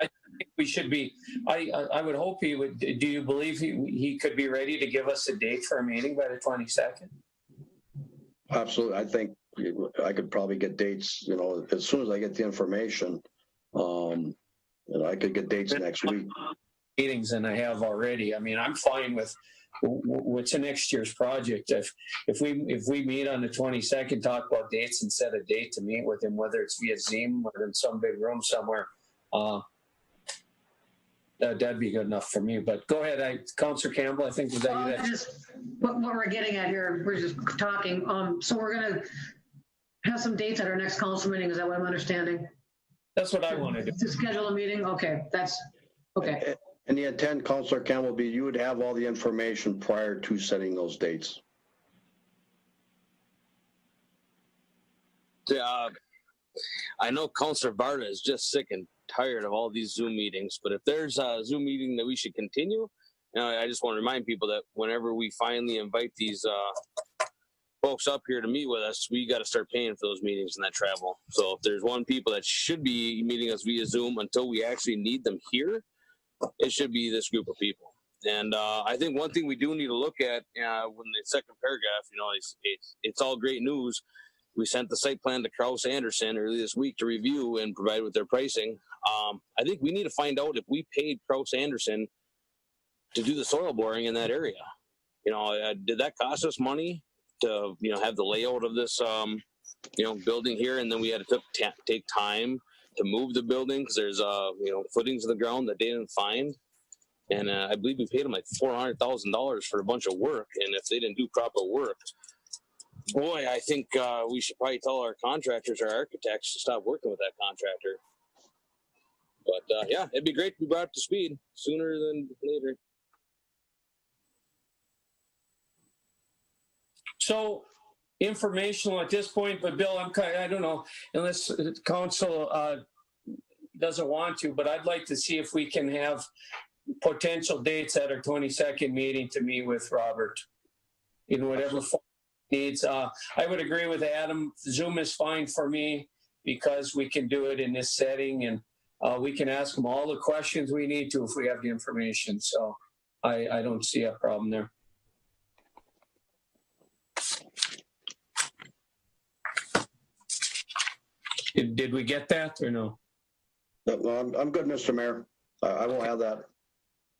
I think we should be. I would hope he would. Do you believe he could be ready to give us a date for a meeting by the 22nd? Absolutely. I think I could probably get dates, as soon as I get the information, I could get dates next week. Meetings than I have already. I mean, I'm fine with what's the next year's project. If we meet on the 22nd, talk about dates and set a date to meet with him, whether it's via Zoom or in some big room somewhere, that'd be good enough for me. But go ahead, Councilor Campbell. I think what we're getting at here. We're just talking. So we're gonna have some dates at our next council meeting. Is that what I'm understanding? That's what I want to do. To schedule a meeting. Okay, that's okay. And the intent, Councilor Campbell, would be you would have all the information prior to setting those dates. I know Councilor Varda is just sick and tired of all these Zoom meetings, but if there's a Zoom meeting that we should continue I just want to remind people that whenever we finally invite these folks up here to meet with us, we got to start paying for those meetings and that travel. So if there's one people that should be meeting us via Zoom until we actually need them here, it should be this group of people. And I think one thing we do need to look at when the second paragraph, it's all great news. We sent the site plan to Krause Anderson early this week to review and provide with their pricing. I think we need to find out if we paid Krause Anderson to do the soil boring in that area. Did that cost us money to, have the layout of this, building here? And then we had to take time to move the building because there's, footings in the ground that they didn't find. And I believe we paid them like $400,000 for a bunch of work. And if they didn't do proper work, boy, I think we should probably tell our contractors, our architects, to stop working with that contractor. But yeah, it'd be great to be brought up to speed sooner than later. So informational at this point, but Bill, I don't know, unless council doesn't want to, but I'd like to see if we can have potential dates at our 22nd meeting to meet with Robert in whatever form he needs. I would agree with Adam. Zoom is fine for me because we can do it in this setting, and we can ask him all the questions we need to if we have the information. So I don't see a problem there. Did we get that or no? No, I'm good, Mr. Mayor. I won't have that.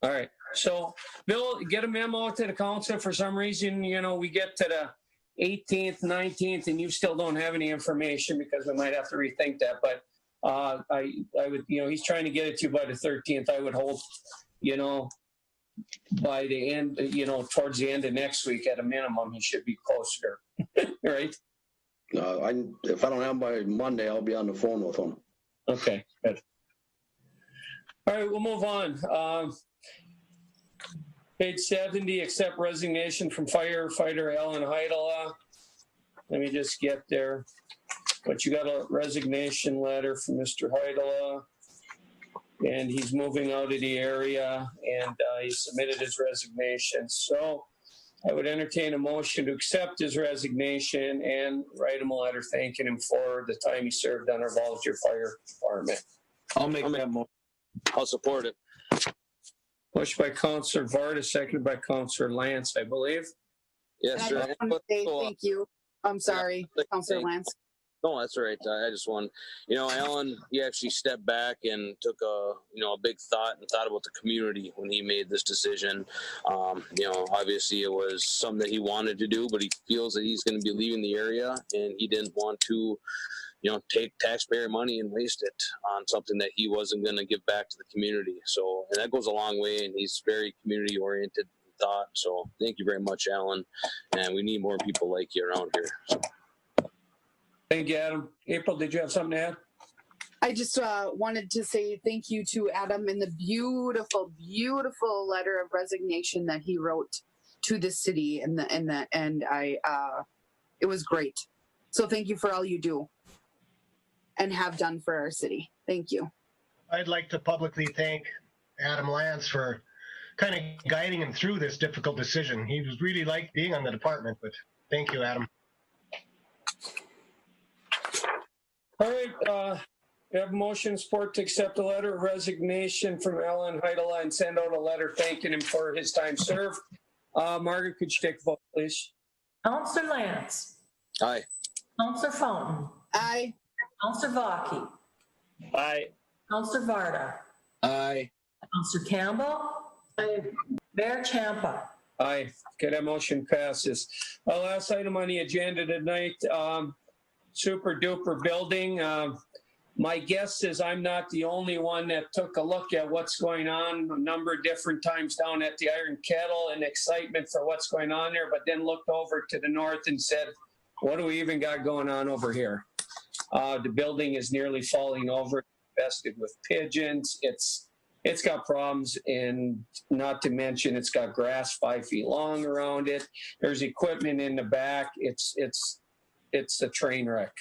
All right. So, Bill, get a memo to the council. For some reason, we get to the 18th, 19th, and you still don't have any information because we might have to rethink that. But I would, he's trying to get it to you by the 13th. I would hope, by the end, towards the end of next week at a minimum, he should be closer. Right? If I don't have him by Monday, I'll be on the phone with him. Okay, good. All right, we'll move on. Page 70, accept resignation from firefighter Ellen Heidela. Let me just get there. But you got a resignation letter from Mr. Heidela, and he's moving out of the area, and he submitted his resignation. So I would entertain a motion to accept his resignation and write him a letter thanking him for the time he served on our volunteer fire department. I'll make that motion. I'll support it. Motion by Councilor Varda, seconded by Councilor Lance, I believe. Yes, sir. Thank you. I'm sorry, Councilor Lance. No, that's all right. I just want, Alan, he actually stepped back and took a big thought about the community when he made this decision. Obviously it was something that he wanted to do, but he feels that he's going to be leaving the area and he didn't want to, take taxpayer money and waste it on something that he wasn't going to give back to the community. So, and that goes a long way, and he's very community oriented thought. So thank you very much, Alan. And we need more people like you around here. So. Thank you, Adam. April, did you have something to add? I just wanted to say thank you to Adam in the beautiful, beautiful letter of resignation that he wrote to the city, and it was great. So thank you for all you do and have done for our city. Thank you. I'd like to publicly thank Adam Lance for kind of guiding him through this difficult decision. He was really liked being on the department, but thank you, Adam. All right, we have motion support to accept a letter of resignation from Ellen Heidela and send out a letter thanking him for his time served. Margaret, could you take a vote, please? Councilor Lance. Aye. Councilor Fountain. Aye. Councilor Vaki. Aye. Councilor Varda. Aye. Councilor Campbell. Aye. Mayor Ciampa. Aye. Okay, that motion passes. Last item on the agenda tonight, super duper building. My guess is I'm not the only one that took a look at what's going on a number of different times down at the Iron Kettle and excitement for what's going on there, but then looked over to the north and said, what do we even got going on over here? The building is nearly falling over, infested with pigeons. It's got problems, and not to mention it's got grass 5 feet long around it. There's equipment in the back. It's a train wreck.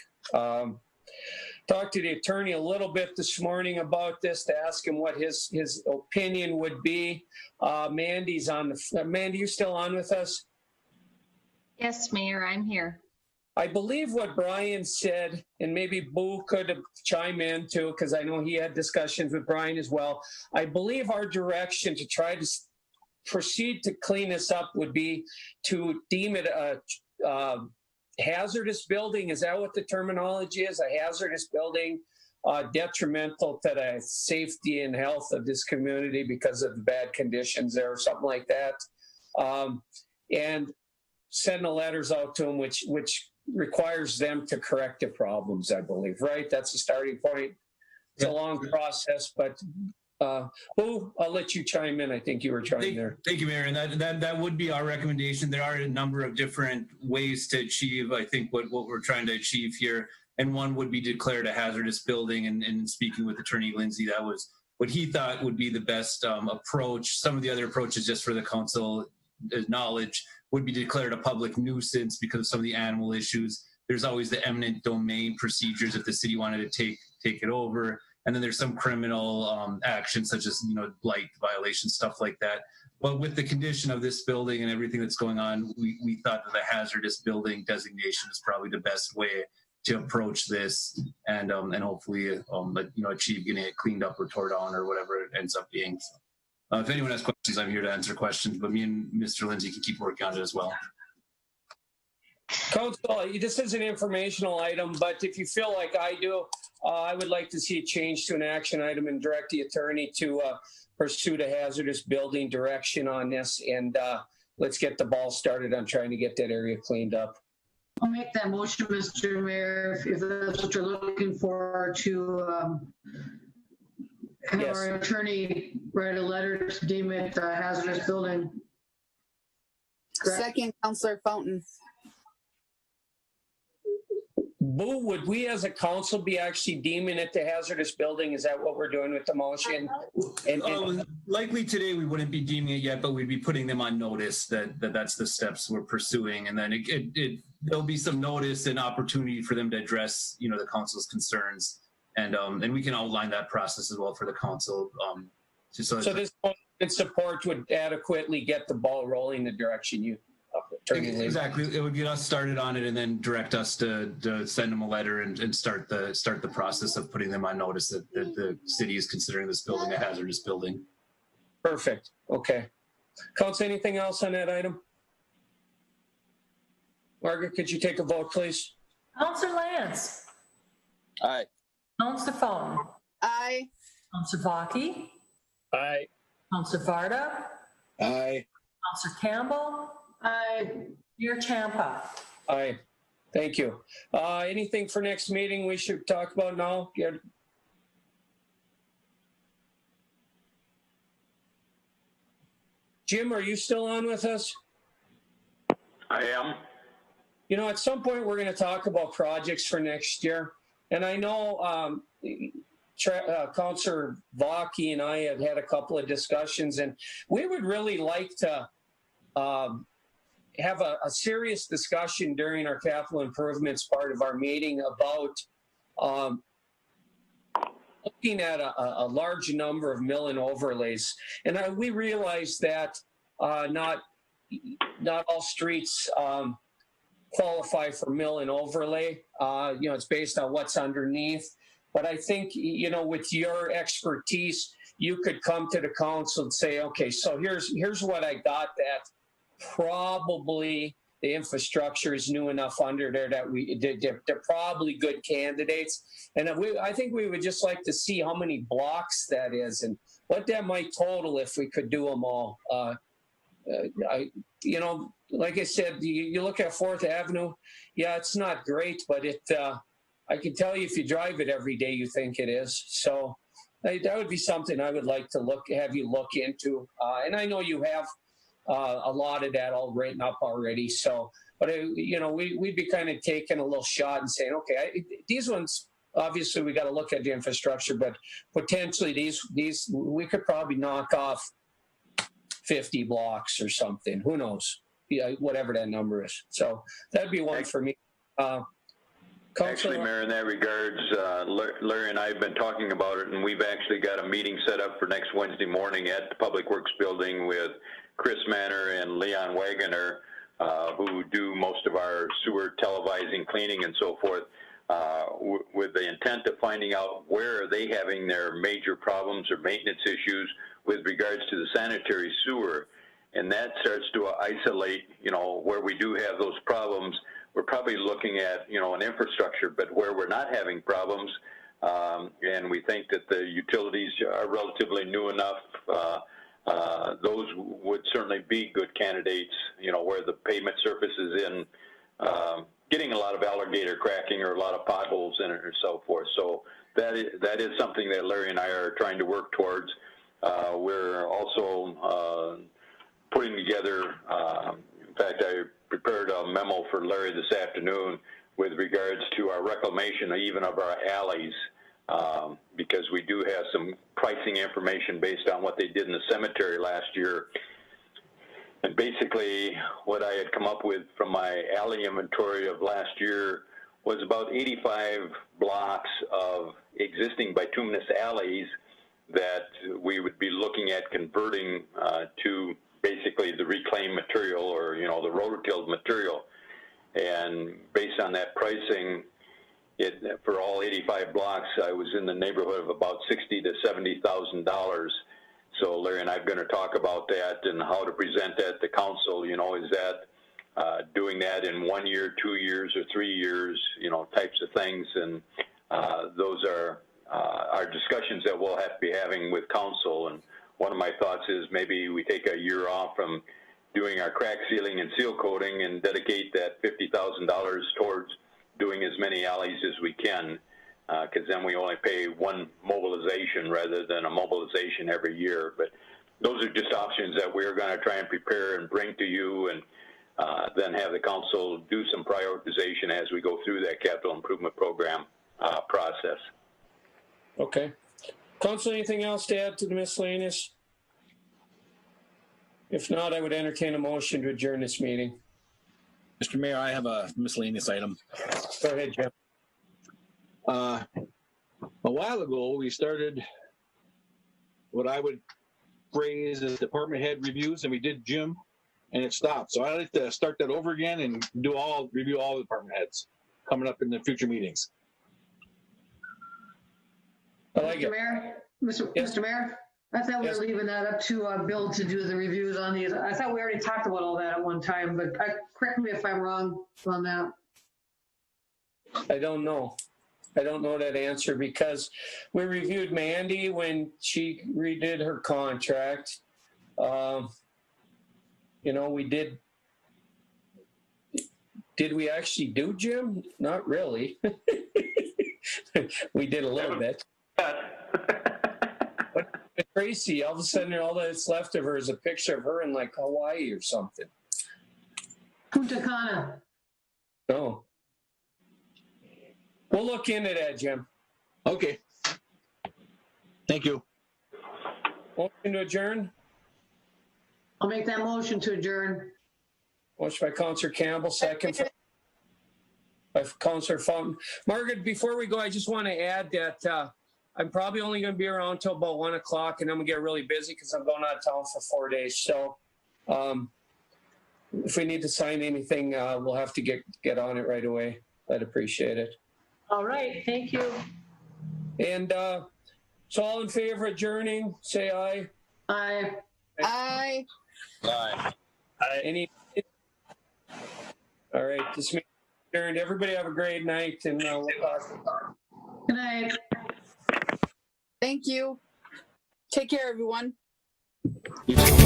talked to the attorney a little bit this morning about this to ask him what his opinion would be. Mandy's on the, Mandy, you still on with us? Yes, Mayor, I'm here. I believe what Brian said, and maybe Boo could chime in too, because I know he had discussions with Brian as well. I believe our direction to try to proceed to clean this up would be to deem it a hazardous building. Is that what the terminology is? A hazardous building, detrimental to the safety and health of this community because of the bad conditions there or something like that. And send the letters out to them, which requires them to correct the problems, I believe, right? That's the starting point. It's a long process, but Boo, I'll let you chime in. I think you were trying there. Thank you, Mayor. And that would be our recommendation. There are a number of different ways to achieve, I think, what we're trying to achieve here. And one would be declared a hazardous building. And speaking with Attorney Lindsay, that was what he thought would be the best approach. Some of the other approaches, just for the council knowledge, would be declared a public nuisance because of some of the animal issues. There's always the eminent domain procedures if the city wanted to take it over. And then there's some criminal actions such as, blight violations, stuff like that. But with the condition of this building and everything that's going on, we thought that the hazardous building designation is probably the best way to approach this and hopefully, achieve getting it cleaned up or tore down or whatever it ends up being. So, if anyone has questions, I'm here to answer questions, but me and Mr. Lindsay can keep working on it as well. Council, this is an informational item, but if you feel like I do, I would like to see it changed to an action item and direct the attorney to pursue the hazardous building direction on this. And let's get the ball started on trying to get that area cleaned up. I'll make that motion, Mr. Mayor, if that's what you're looking for, to have our attorney write a letter to deem it a hazardous building. Correct? Second, Councillor Fountain. Boo, would we as a council be actually deeming it the hazardous building? Is that what we're doing with the motion? Likely today we wouldn't be deeming it yet, but we'd be putting them on notice that's the steps we're pursuing. And then there'll be some notice and opportunity for them to address, the council's concerns. And we can outline that process as well for the council. So this support would adequately get the ball rolling the direction you. Exactly. It would get us started on it and then direct us to send them a letter and start the process of putting them on notice that the city is considering this building a hazardous building. Perfect. Okay. Council, anything else on that item? Margaret, could you take a vote, please? Councillor Lance. Aye. Councillor Fountain. Aye. Councillor Vaki. Aye. Councillor Varda. Aye. Councillor Campbell. Aye. Mayor Champa. Aye. Thank you. Anything for next meeting we should talk about now? Jim, are you still on with us? I am. At some point we're going to talk about projects for next year. And I know Councillor Vaki and I have had a couple of discussions, and we would really like to have a serious discussion during our capital improvements part of our meeting about looking at a large number of mill and overlays. And we realize that not all streets qualify for mill and overlay. It's based on what's underneath. But I think, with your expertise, you could come to the council and say, okay, so here's what I got that probably the infrastructure is new enough under there that they're probably good candidates. And I think we would just like to see how many blocks that is and what that might total if we could do them all. Like I said, you look at 4th Avenue, yeah, it's not great, but I can tell you if you drive it every day, you think it is. So that would be something I would like to have you look into. And I know you have a lot of that all written up already. So, but we'd be kind of taking a little shot and saying, okay, these ones, obviously we got to look at the infrastructure, but potentially these we could probably knock off 50 blocks or something. Who knows? Yeah, whatever that number is. So that'd be one for me. Actually, Mayor, in that regards, Larry and I have been talking about it, and we've actually got a meeting set up for next Wednesday morning at the Public Works Building with Chris Manor and Leon Wagoner, who do most of our sewer televising, cleaning, and so forth, with the intent of finding out where are they having their major problems or maintenance issues with regards to the sanitary sewer. And that starts to isolate, where we do have those problems. We're probably looking at, an infrastructure, but where we're not having problems, and we think that the utilities are relatively new enough, those would certainly be good candidates, where the pavement surface is in, getting a lot of alligator cracking or a lot of potholes in it or so forth. So that is something that Larry and I are trying to work towards. We're also putting together, in fact, I prepared a memo for Larry this afternoon with regards to our reclamation even of our alleys, because we do have some pricing information based on what they did in the cemetery last year. And basically what I had come up with from my alley inventory of last year was about 85 blocks of existing bituminous alleys that we would be looking at converting to basically the reclaimed material, or the rototilled material. And based on that pricing, for all 85 blocks, I was in the neighborhood of about $60,000 to $70,000. So Larry and I are going to talk about that and how to present that to council. Is that doing that in 1 year, 2 years, or 3 years? Types of things, and those are our discussions that we'll have to be having with council. And one of my thoughts is maybe we take a year off from doing our crack sealing and seal coating and dedicate that $50,000 towards doing as many alleys as we can, because then we only pay one mobilization rather than a mobilization every year. But those are just options that we're going to try and prepare and bring to you, and then have the council do some prioritization as we go through that capital improvement program process. Okay. Council, anything else to add to the miscellaneous? If not, I would entertain a motion to adjourn this meeting. Mr. Mayor, I have a miscellaneous item. Go ahead, Jeff. A while ago, we started what I would phrase as department head reviews, and we did Jim, and it stopped. So I'd like to start that over again and review all the department heads coming up in the future meetings. Mr. Mayor, Mr. Mayor, I thought we were leaving that up to Bill to do the reviews on these. I thought we already talked about all that at one time, but correct me if I'm wrong on that. I don't know. I don't know that answer, because we reviewed Mandy when she redid her contract. We did. Did we actually do Jim? Not really. We did a little bit. But Tracy, all of a sudden, all that's left of her is a picture of her in like Hawaii or something. Punta Cana. No. We'll look into that, Jim. Okay. Thank you. Motion to adjourn? I'll make that motion to adjourn. Motion by Councillor Campbell, second by Councillor Fountain. Margaret, before we go, I just want to add that I'm probably only going to be around till about 1 o'clock, and I'm going to get really busy because I'm going out of town for 4 days. So if we need to sign anything, we'll have to get on it right away. I'd appreciate it. All right, thank you. And so all in favor of adjourning, say aye. Aye. Aye. Aye. Any? All right, this meeting is adjourned. Everybody have a great night, and we'll talk. Good night. Thank you. Take care, everyone. You too.